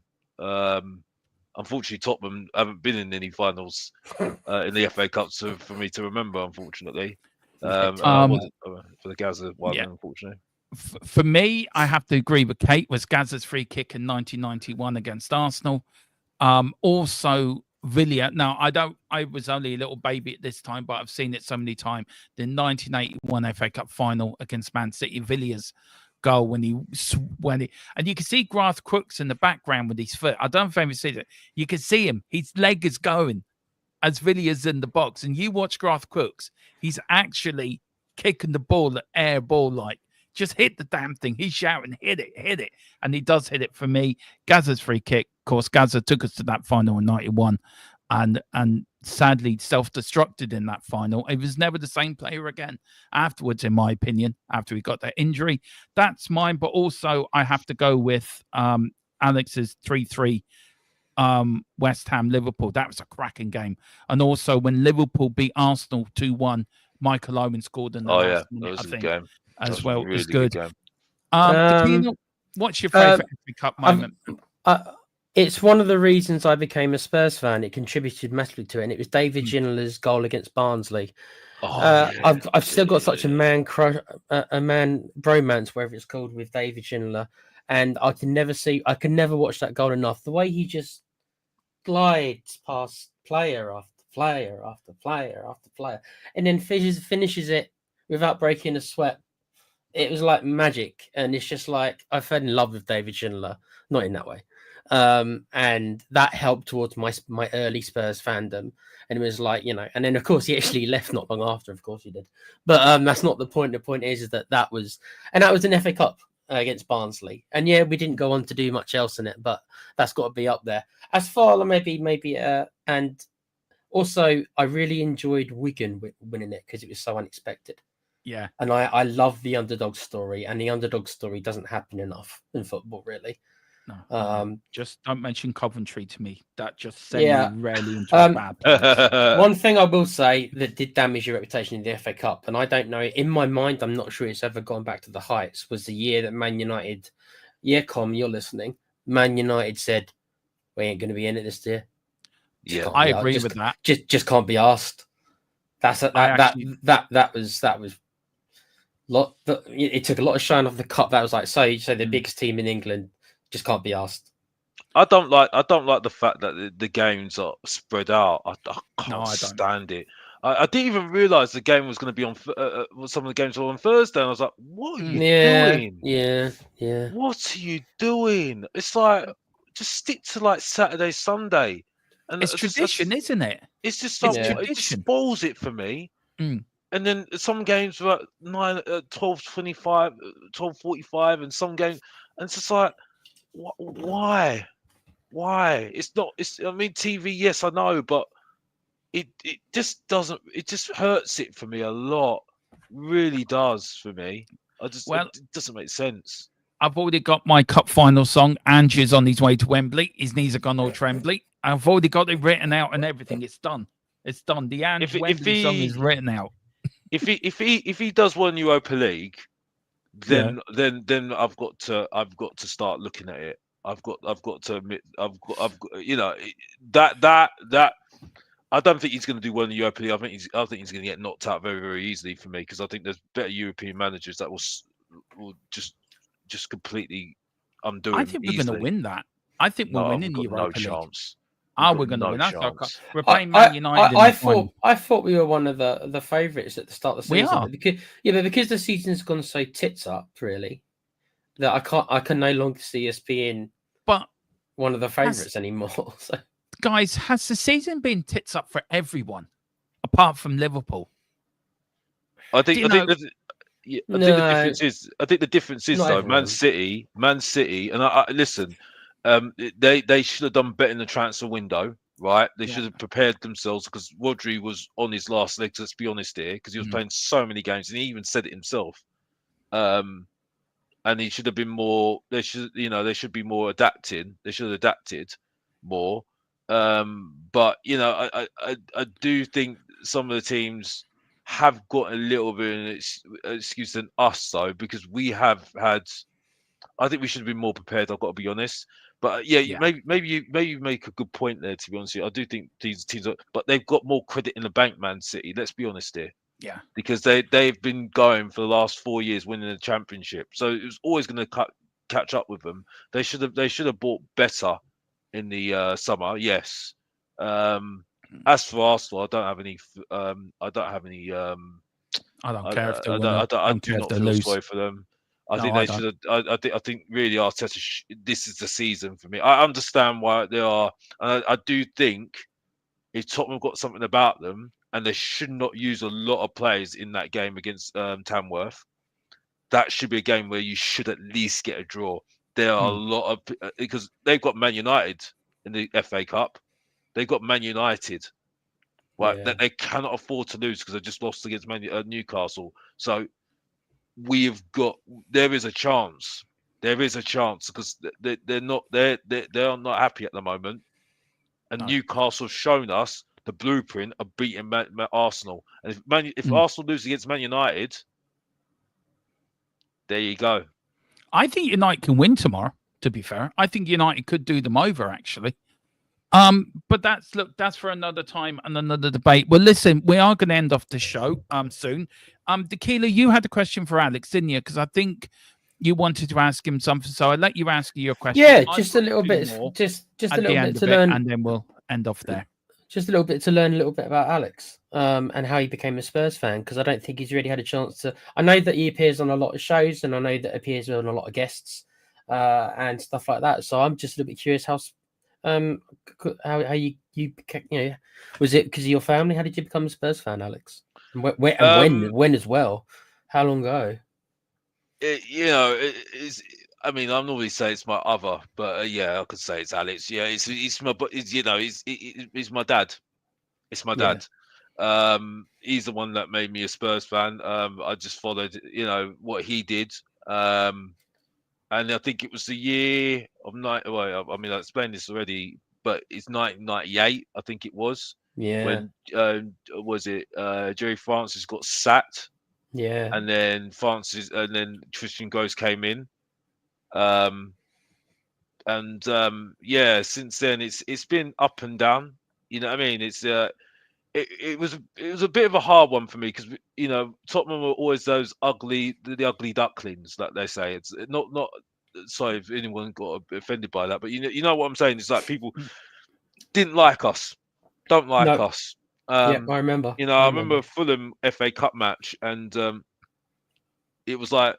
Unfortunately, Tottenham haven't been in any finals in the FA Cup for me to remember, unfortunately. For the Gaza one, unfortunately. For me, I have to agree with Kate. Was Gaza's free kick in 1991 against Arsenal. Also, Villa. Now, I was only a little baby at this time, but I've seen it so many times. The 1981 FA Cup final against Man City. Villa's goal when he, and you can see Garth Crooks in the background with his foot. I don't know if you see it. You can see him. His leg is going as Villiers in the box, and you watch Garth Crooks. He's actually kicking the ball, air ball, like just hit the damn thing. He's shouting, hit it, and he does hit it for me. Gazza's free kick, of course. Gazza took us to that final in '91, and sadly self-destructed in that final. He was never the same player again afterwards, in my opinion, after he got that injury. That's mine, but also I have to go with Alex's 3-3 West Ham Liverpool. That was a cracking game. And also when Liverpool beat Arsenal 2-1, Michael Owen scored in the last minute, I think, game. As well. Really, it was good. What's your favourite FA Cup moment? It's one of the reasons I became a Spurs fan. It contributed massively to it, and it was David Ginola's goal against Barnsley. I've still got such a man bromance, whatever it's called, with David Ginola, and I can never watch that goal enough. The way he just glides past player after player after player after player, and then finishes it without breaking a sweat. It was like magic, and it's just like I fell in love with David Ginola, not in that way. And that helped towards my early Spurs fandom, and it was like, and then of course he actually left not long after, of course he did, but that's not the point. The point is that was an FA Cup against Barnsley, and we didn't go on to do much else in it, but that's got to be up there as far maybe and also I really enjoyed Wigan winning it because it was so unexpected. Yeah, and I love the underdog story, and the underdog story doesn't happen enough in football, really. No, just don't mention Coventry to me. That just sent me rarely into a bad place. One thing I will say that did damage your reputation in the FA Cup, and I don't know, in my mind, I'm not sure it's ever gone back to the heights, was the year that Man United, Com, you're listening, Man United said, we ain't going to be in it this year. I agree with that. Just can't be asked. That was lot. It took a lot of shine off the cup. That was like, so you say the biggest team in England just can't be asked. I don't like the fact that the games are spread out. I can't stand it. I didn't even realize the game was going to be on. Some of the games were on Thursday, and I was like, "What are you doing? Yeah. What are you doing?" It's like just stick to like Saturday, Sunday, and it's tradition, isn't it? It's just like it just spoils it for me. And then some games were at 12:25, 12:45, and some games, and it's just like, why? It's not. I mean, TV, yes, I know, but it just doesn't. It just hurts it for me a lot. Really does for me. It doesn't make sense. I've already got my cup final song. ANGE is on his way to Wembley. His knees are gone all trembly. I've already got it written out and everything. It's done. It's done. The ANGE Wembley song is written out. If he does one Europa League, then I've got to start looking at it. I've got to admit I've got that I don't think he's going to do well in the Europa League. I think he's going to get knocked out very, very easily for me, because I think there's better European managers that will just completely undo him. I think we're going to win that. I think we're winning the Europa League. Chance. We're going to win. We're playing Man United. I thought we were one of the favourites at the start of the season. We are. Because the season's gone so tits up, really, that I can no longer see us being one of the favourites anymore. So. Guys, has the season been tits up for everyone apart from Liverpool? I think the difference is though, Man City, and I listen. They should have done better in the transfer window, right? They should have prepared themselves, because Rodri was on his last legs. Let's be honest here, because he was playing so many games, and he even said it himself. And he should have been more. They should be more adapting. They should have adapted more. But I do think some of the teams have got a little bit of an excuse than us, though, because we have had. I think we should have been more prepared. I've got to be honest. But maybe you make a good point there. To be honest with you, I do think these teams but they've got more credit in the bank, Man City. Let's be honest here. Yeah, because they've been going for the last 4 years, winning the championship. So it was always going to catch up with them. They should have bought better in the summer. Yes. As for Arsenal, I don't have any. I don't care if they win. I do not feel sorry for them. I think they should have. I think really Arteta. This is the season for me. I understand why they are, and I do think if Tottenham got something about them, and they should not use a lot of players in that game against Tamworth. That should be a game where you should at least get a draw. There are a lot of because they've got Man United in the FA Cup. They've got Man United, right? That they cannot afford to lose because they just lost against Newcastle. So there is a chance. There is a chance because they are not happy at the moment. And Newcastle have shown us the blueprint of beating Arsenal. And if Arsenal lose against Man United, there you go. I think United can win tomorrow, to be fair. I think United could do them over, actually. But that's for another time and another debate. Well, listen, we are going to end off the show soon. Tequila, you had a question for Alex, didn't you? Because I think you wanted to ask him something, so I'll let you ask your question. Yeah, just a little bit, just a little bit to learn, and then we'll end off there. Just a little bit to learn a little bit about Alex, and how he became a Spurs fan, because I don't think he's really had a chance to. I know that he appears on a lot of shows, and I know that he appears on a lot of guests, and stuff like that. So I'm just a little bit curious how you was it because of your family? How did you become a Spurs fan, Alex? And when as well? How long ago? I mean, I normally say it's my other, but yeah, I could say it's Alex. Yeah, he's my dad. It's my dad. He's the one that made me a Spurs fan. I just followed, what he did. And I think it was the year of well, I mean, I explained this already, but it's 1998. I think it was. Yeah. When Jerry Francis got sacked. Yeah. And then Christian Gross came in. Since then it's been up and down. You know what I mean? It was a bit of a hard one for me because Tottenham were always those the ugly ducklings that they say. It's not sorry if anyone got offended by that, but you know what I'm saying. It's like people didn't like us, don't like us. Yeah, I remember. I remember Fulham FA Cup match, and it was like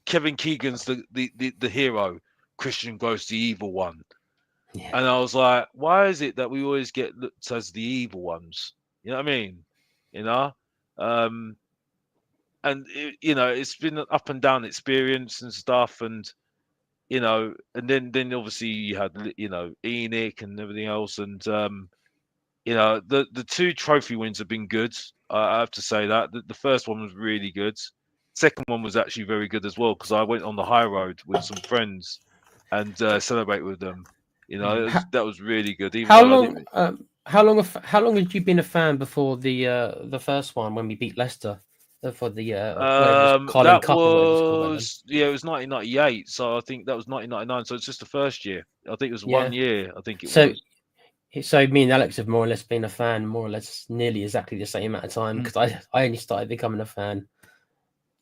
Kevin Keegan's the hero, Christian Gross the evil one. Yeah. And I was like, why is it that we always get looked as the evil ones? You know what I mean? And it's been an up and down experience and stuff, and and then obviously you had Enoch and everything else, and the two trophy wins have been good. I have to say that the first one was really good. Second one was actually very good as well because I went on the high road with some friends and celebrate with them. That was really good. How long had you been a fan before the first one when we beat Leicester for the Carling Cup? It was 1998, so I think that was 1999. So it's just the first year. I think it was 1 year. I think it was. So me and Alex have more or less been a fan, more or less nearly exactly the same amount of time, because I only started becoming a fan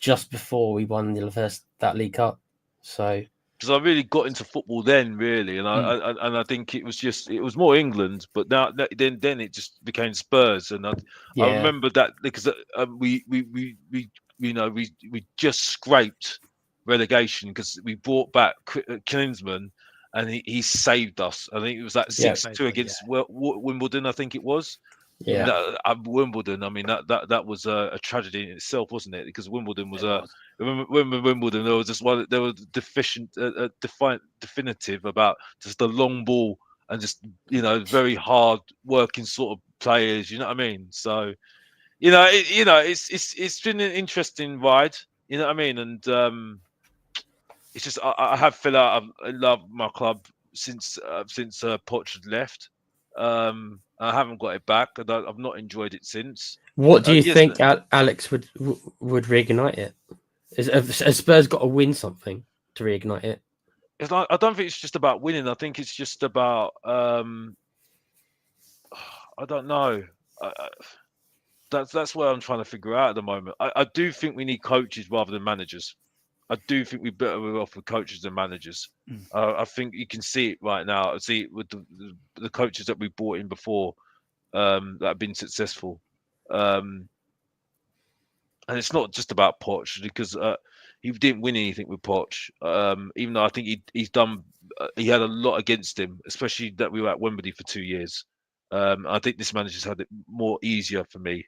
just before we won that League Cup. So because I really got into football then, really, and I think it was more England, but now then it just became Spurs, and I remember that because we just scraped relegation because we brought back Klinsmann. And he saved us. I think it was like 6-2 against Wimbledon. I think it was. Yeah. Wimbledon. I mean that was a tragedy in itself, wasn't it? Because Wimbledon was Wimbledon. There was just there was definitive about just the long ball and just very hard working sort of players. You know what I mean? So it's been an interesting ride. You know what I mean? And it's just I have felt I love my club since Poch had left. I haven't got it back, and I've not enjoyed it since. What do you think Alex would reignite it? Has Spurs got to win something to reignite it? It's like I don't think it's just about winning. I think it's just about I don't know. That's what I'm trying to figure out at the moment. I do think we need coaches rather than managers. I do think we're better off with coaches than managers. I think you can see it right now. I see it with the coaches that we brought in before that have been successful. and it's not just about Poch because he didn't win anything with Poch. Even though I think he's done, he had a lot against him, especially that we were at Wembley for 2 years. I think this manager's had it more easier for me,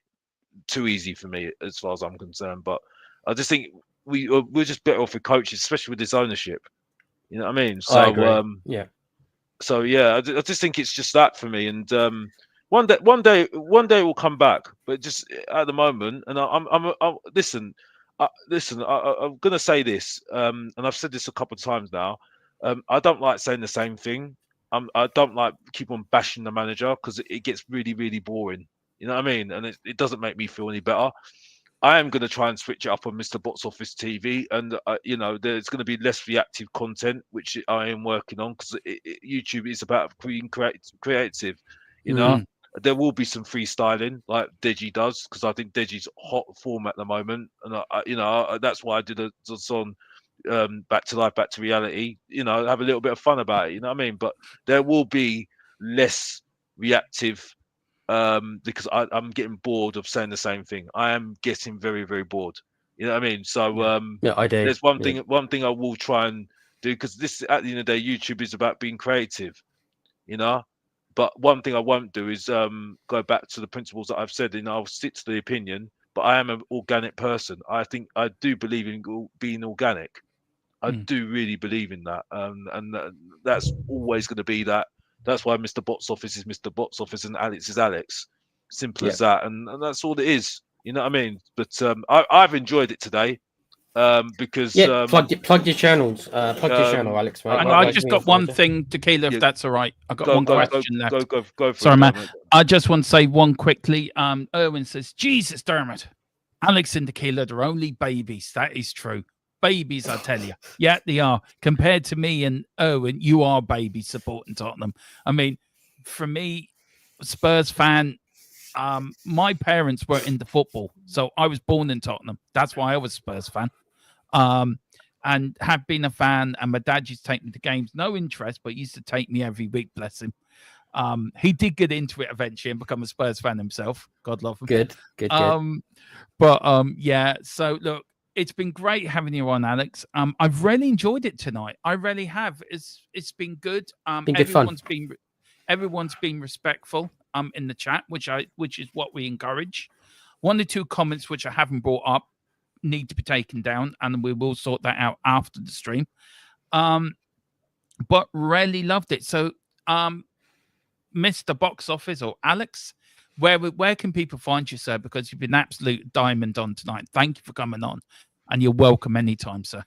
too easy for me as far as I'm concerned. But I just think we're just better off with coaches, especially with this ownership. You know what I mean? So I agree. Yeah. So yeah, I just think it's just that for me. And one day it will come back. But just at the moment, and listen, I'm gonna say this, and I've said this a couple of times now. I don't like saying the same thing. I don't like keep on bashing the manager because it gets really, really boring. You know what I mean? And it doesn't make me feel any better. I am going to try and switch it up on Mr. Box Office TV, and there's going to be less reactive content, which I am working on because YouTube is about being creative. You know, there will be some freestyling like Deji does because I think Deji's hot form at the moment, and that's why I did a song, Back to Life, Back to Reality. You know, have a little bit of fun about it. You know what I mean? But there will be less reactive. Because I'm getting bored of saying the same thing. I am getting very, very bored. You know what I mean? So yeah, I do. There's one thing I will try and do because this, at the end of the day, YouTube is about being creative. You know, but one thing I won't do is go back to the principles that I've said. I'll stick to the opinion. But I am an organic person. I think I do believe in being organic. I do really believe in that, and that's always going to be that. That's why Mr. Box Office is Mr. Box Office and Alex is Alex. Simple as that, and that's all it is. You know what I mean? But I've enjoyed it today because plug your channels, plug your channel, Alex. Mate. And I just got one thing, Tequila, if that's all right. I got one question left. Go for Sorry, it, man. Dermot. I just want to say one quickly. Erwin says, "Jesus, Dermot, Alex and Tequila, they're only babies." That is true. Babies, I tell you. Yeah, they are. Compared to me and Erwin, you are babies supporting Tottenham. I mean, for me, Spurs fan, my parents were into football. So I was born in Tottenham. That's why I was a Spurs fan. And have been a fan. And my dad used to take me to games. No interest, but used to take me every week, bless him. He did get into it eventually and become a Spurs fan himself. God love him. Good. Yeah. So look, it's been great having you on, Alex. I've really enjoyed it tonight. I really have. It's been good. Everyone's been respectful in the chat, which is what we encourage. One or two comments which I haven't brought up need to be taken down, and we will sort that out after the stream. But really loved it. So Mr. Box Office or Alex, where can people find you, sir? Because you've been an absolute diamond on tonight. Thank you for coming on, and you're welcome anytime, sir.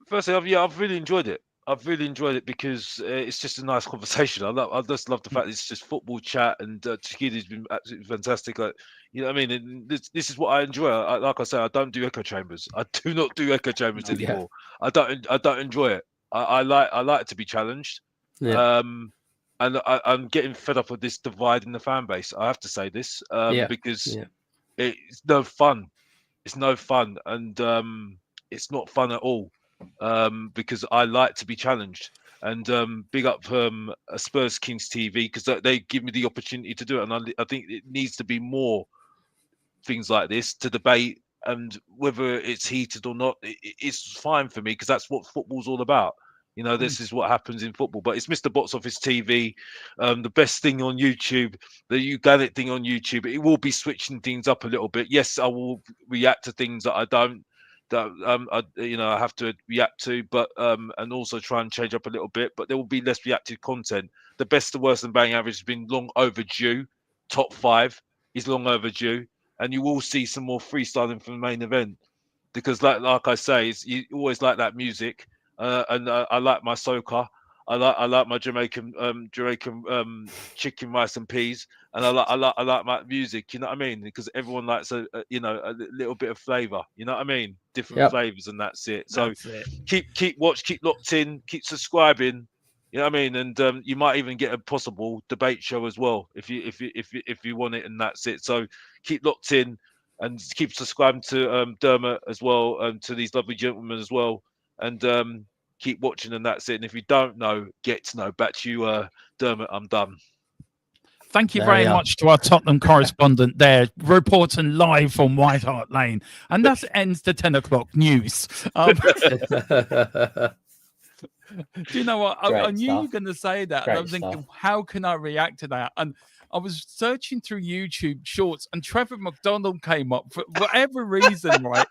Firstly, I've really enjoyed it. I've really enjoyed it because it's just a nice conversation. I just love the fact it's just football chat, and Chiquidi's been absolutely fantastic. Like, you know what I mean? And this is what I enjoy. Like I say, I don't do echo chambers. I do not do echo chambers anymore. I don't enjoy it. I like to be challenged. Yeah. And I'm getting fed up with this divide in the fan base. I have to say this because it's no fun. It's no fun, and it's not fun at all. Because I like to be challenged, and big up Spurs Kings TV because they give me the opportunity to do it, and I think it needs to be more things like this to debate, and whether it's heated or not, it's fine for me because that's what football's all about. You know, this is what happens in football. But it's Mr. Box Office TV, the best thing on YouTube, the organic thing on YouTube. It will be switching things up a little bit. Yes, I will react to things that I don't. That I have to react to, but and also try and change up a little bit. But there will be less reactive content. The best, the worst, and bang average has been long overdue. Top 5 is long overdue, and you will see some more freestyling from the main event because, like I say, you always like that music, and I like my soca. I like my Jamaican chicken, rice and peas, and I like my music. You know what I mean? Because everyone likes a little bit of flavor. You know what I mean? Different flavors, and that's it. So keep locked in, keep subscribing. You know what I mean? And you might even get a possible debate show as well if you want it, and that's it. So keep locked in and keep subscribing to Dermot as well, to these lovely gentlemen as well, and keep watching, and that's it. And if you don't know, get to know. Back to you, Dermot. I'm done. Thank you very much to our Tottenham correspondent there, reporting live from White Hart Lane. And that ends the 10 o'clock news. Do you know what? I knew you were going to say that. And I was thinking, how can I react to that? And I was searching through YouTube shorts, and Trevor McDonald came up for whatever reason, right?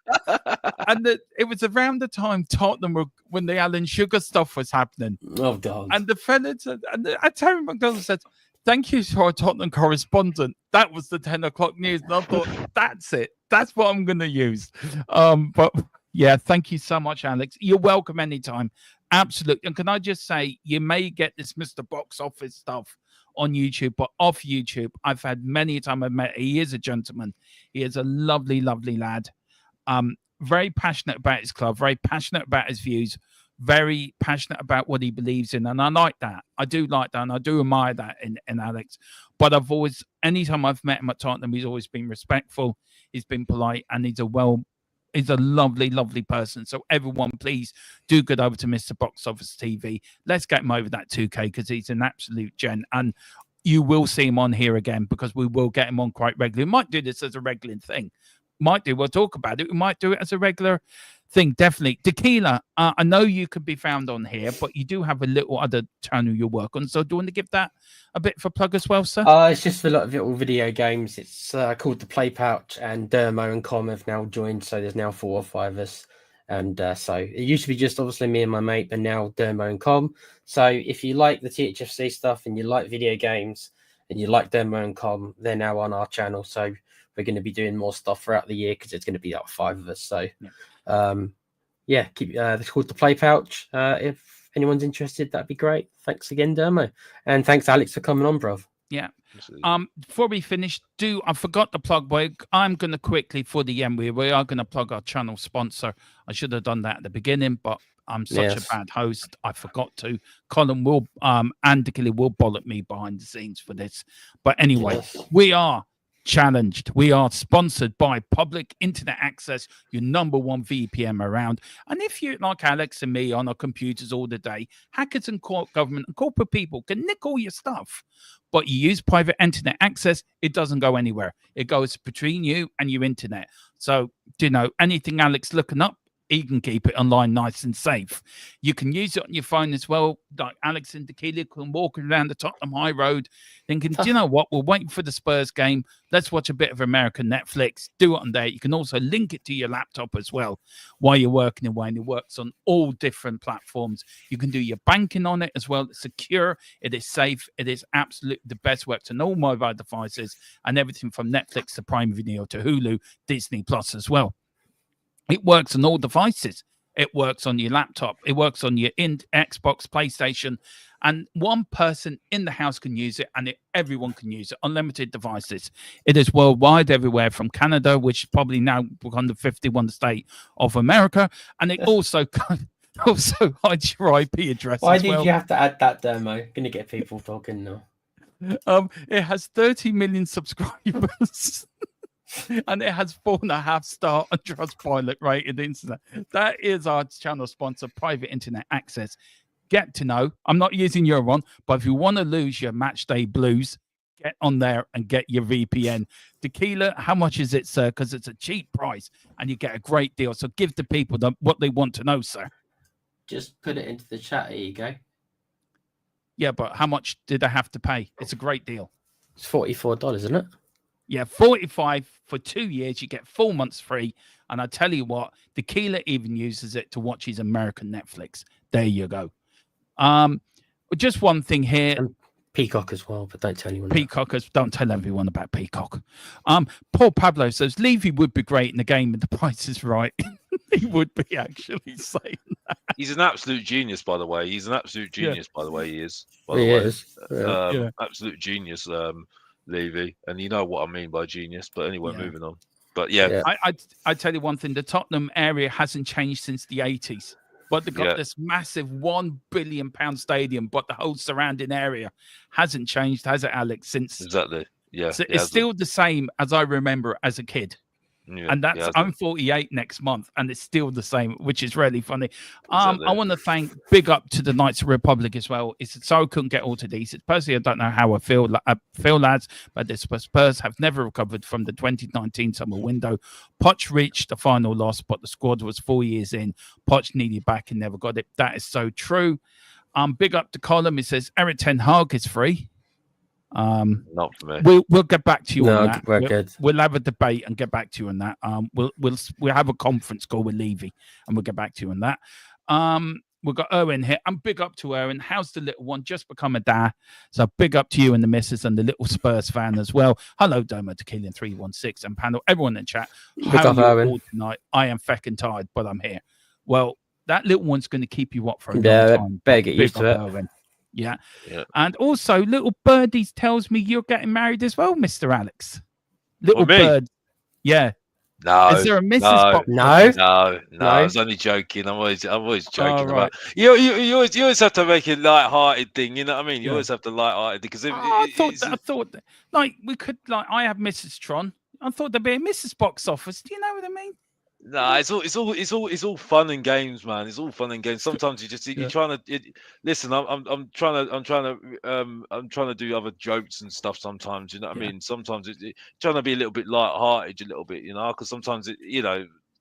And it was around the time Tottenham were, when the Alan Sugar stuff was happening. Oh, God. And the fella said, and Terry McDonald said, thank you to our Tottenham correspondent. That was the 10 o'clock news. And I thought, that's it. That's what I'm going to use. But yeah, thank you so much, Alex. You're welcome anytime. Absolutely. And can I just say, you may get this Mr. Box Office stuff on YouTube, but off YouTube, I've had many a time I've met. He is a gentleman. He is a lovely, lovely lad. Very passionate about his club, very passionate about his views, very passionate about what he believes in. And I like that. I do like that. And I do admire that in Alex. But I've always, anytime I've met him at Tottenham, he's always been respectful. He's been polite, and he's a lovely, lovely person. So everyone, please do get over to Mr. Box Office TV. Let's get him over that 2K, because he's an absolute gent. And you will see him on here again, because we will get him on quite regularly. We might do this as a regular thing. We'll talk about it. We might do it as a regular thing, definitely. Tequila, I know you could be found on here, but you do have a little other channel you work on. So do you want to give that a bit of a plug as well, sir? It's just a lot of little video games. It's called The Play Pouch, and Dermo and Com have now joined. So there's now 4 or 5 of us. And so it used to be just obviously me and my mate, but now Dermo and Com. So if you like the THFC stuff and you like video games and you like Dermo and Com, they're now on our channel. So we're going to be doing more stuff throughout the year, because it's going to be up 5 of us. So keep it's called The Play Pouch. If anyone's interested, that'd be great. Thanks again, Dermo, and thanks Alex for coming on, bruv. Yeah. Before we finish, I forgot to plug, but I'm going to quickly, for the end, we are going to plug our channel sponsor. I should have done that at the beginning, but I'm such a bad host. I forgot to. Colin will and Tequila will bollock me behind the scenes for this. But anyway, we are challenged. We are sponsored by Public Internet Access, your #1 VPN around. And if you're like Alex and me on our computers all the day, hackers and government and corporate people can nick all your stuff. But you use private internet access, it doesn't go anywhere. It goes between you and your internet. So, anything Alex looking up, he can keep it online nice and safe. You can use it on your phone as well. Like Alex and Tequila can walk around the Tottenham High Road thinking, do you know what? We're waiting for the Spurs game. Let's watch a bit of American Netflix. Do it on there. You can also link it to your laptop as well while you're working away. And it works on all different platforms. You can do your banking on it as well. It's secure. It is safe. It is absolutely the best. Works on all mobile devices and everything from Netflix to Prime Video to Hulu, Disney Plus as well. It works on all devices. It works on your laptop. It works on your Xbox, PlayStation. And one person in the house can use it, and everyone can use it. Unlimited devices. It is worldwide, everywhere from Canada, which is probably now become the 51st state of America. And it also hides your IP address. Why did you have to add that, Demo? Going to get people talking now. It has 30 million subscribers. And it has 4.5 star on Trustpilot rated internet. That is our channel sponsor, Private Internet Access. Get to know. I'm not using your one, but if you want to lose your match day blues, get on there and get your VPN. Tequila, how much is it, sir? Because it's a cheap price and you get a great deal. So give the people what they want to know, sir. Just put it into the chat. Here you go. Yeah, but how much did I have to pay? It's a great deal. It's $44, isn't it? Yeah, 45 for 2 years. You get 4 months free. And I tell you what, Tequila even uses it to watch his American Netflix. There you go. Just one thing here. And Peacock as well, but don't tell anyone. Don't tell everyone about Peacock. Paul Pablo says Levy would be great in the game if the price is right. He would be actually saying that. He's an absolute genius, by the way. He is. Absolute genius. Levy, and you know what I mean by genius. But anyway, moving on. But I tell you one thing: the Tottenham area hasn't changed since the 80s. But they've got this massive £1 billion stadium, but the whole surrounding area hasn't changed, has it, Alex? Since exactly, so it's still the same as I remember as a kid. And that's I'm 48 next month, and it's still the same, which is really funny. I want to thank, big up to the Knights of the Republic as well. It's so I couldn't get all to these. Personally, I don't know how I feel, lads, but the Spurs have never recovered from the 2019 summer window. Poch reached the final loss, but the squad was 4 years in. Poch needed back and never got it. That is so true. Big up to Colin. He says Eric Ten Hag is free. Not for me. We'll get back to you on that. We're good. We'll have a debate and get back to you on that. We'll have a conference call with Levy and we'll get back to you on that. We've got Owen here. And big up to Owen. How's the little one? Just become a dad. So big up to you and the missus and the little Spurs fan as well. Hello, Doma, Tequila 316 and panel. Everyone in chat. How are you all tonight? I am fecking tired, but I'm here. Well, that little one's going to keep you up for a long time. Better get used to it. Owen. Yeah. And also, little birdies tells me you're getting married as well, Mr. Alex. Little bird. Yeah. No. Is there a Mrs. Box? No. I was only joking. I'm always joking about. You always have to make a light-hearted thing. You know what I mean? You always have to light-hearted because I thought like we could I have Mrs. Tron. I thought there'd be a Mrs. Box Office. Do you know what I mean? No, it's all fun and games, man. It's all fun and games. Sometimes you're trying to listen. I'm trying to do other jokes and stuff. Sometimes, you know what I mean. Sometimes it's trying to be a little bit light-hearted, a little bit, you know, because sometimes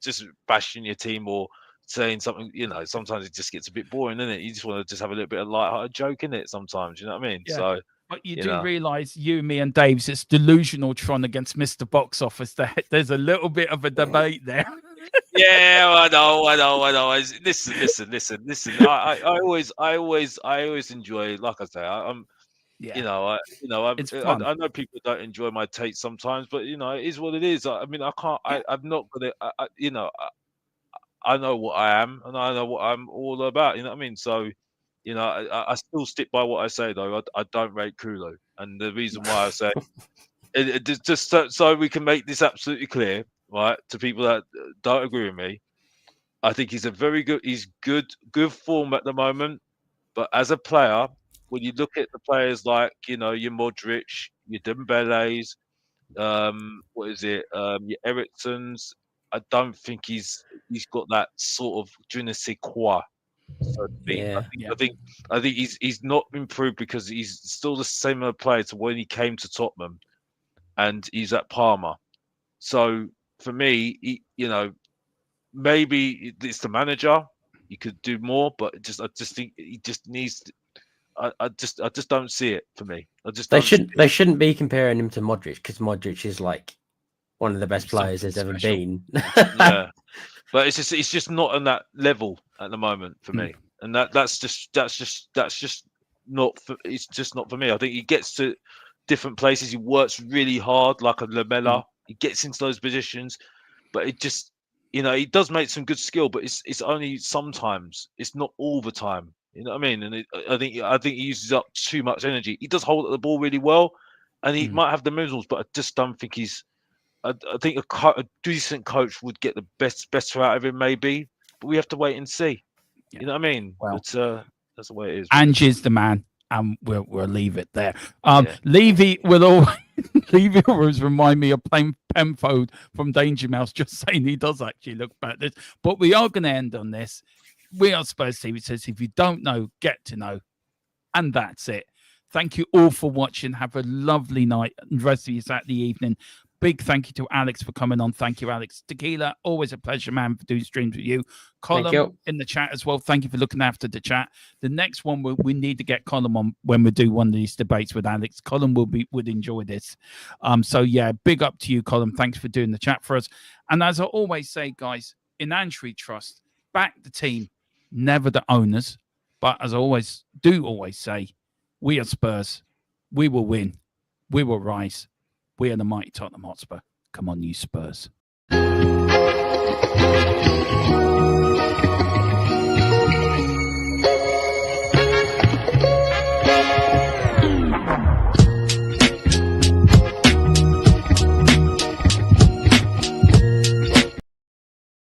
just bashing your team or saying something, you know, sometimes it just gets a bit boring, isn't it? You just want to just have a little bit of light-hearted joke in it. Sometimes, you know what I mean. Yeah. So. But you do realise, you, me, and Dave's, it's delusional Tron against Mr. Box Office. There's a little bit of a debate there. Yeah, I know. Listen. I always enjoy. Like I say, I know people don't enjoy my take sometimes, but you know, it is what it is. I mean, I can't. I'm not gonna. I know what I am, and I know what I'm all about. You know what I mean? So. You know, I still stick by what I say, though. I don't rate Kulu. And the reason why I say it just so we can make this absolutely clear, right, to people that don't agree with me, I think he's good form at the moment. But as a player, when you look at the players like, you know, your Modric, your Dembele's, your Ericssons, I don't think he's got that sort of je ne sais quoi. So I think he's not improved because he's still the same player to when he came to Tottenham, and he's at Parma. So for me, maybe it's the manager. He could do more, but I just think he just needs. I just don't see it for me. They shouldn't be comparing him to Modric because Modric is like one of the best players there's ever been. Yeah. But it's just not on that level at the moment for me, and that's just not for, it's just not for me. I think he gets to different places. He works really hard, like a Lamella. He gets into those positions, but it just he does make some good skill, but it's only sometimes. It's not all the time. You know what I mean? And I think he uses up too much energy. He does hold the ball really well, and he might have the minerals, but I just don't think he's. I think a decent coach would get the better out of him, maybe, but we have to wait and see. Yeah. You know what I mean? Well, that's the way it is. Ange is the man, and we'll leave it there. Levy will always remind me of playing Penfold from Danger Mouse, just saying he does actually look bad. This, but we are going to end on this. We are Spurs TV. Says if you don't know, get to know, and that's it. Thank you all for watching. Have a lovely night and rest of your Saturday evening. Big thank you to Alex for coming on. Thank you, Alex. Tequila, always a pleasure, man, for doing streams with you. Colin in the chat as well. Thank you for looking after the chat. The next one, we need to get Colin on when we do one of these debates with Alex. Colin would enjoy this. So, yeah, big up to you, Colin. Thanks for doing the chat for us. And as I always say, guys, in Ange we trust, back the team, never the owners. But as I always say, we are Spurs. We will win. We will rise. We are the mighty Tottenham Hotspur. Come on, you Spurs.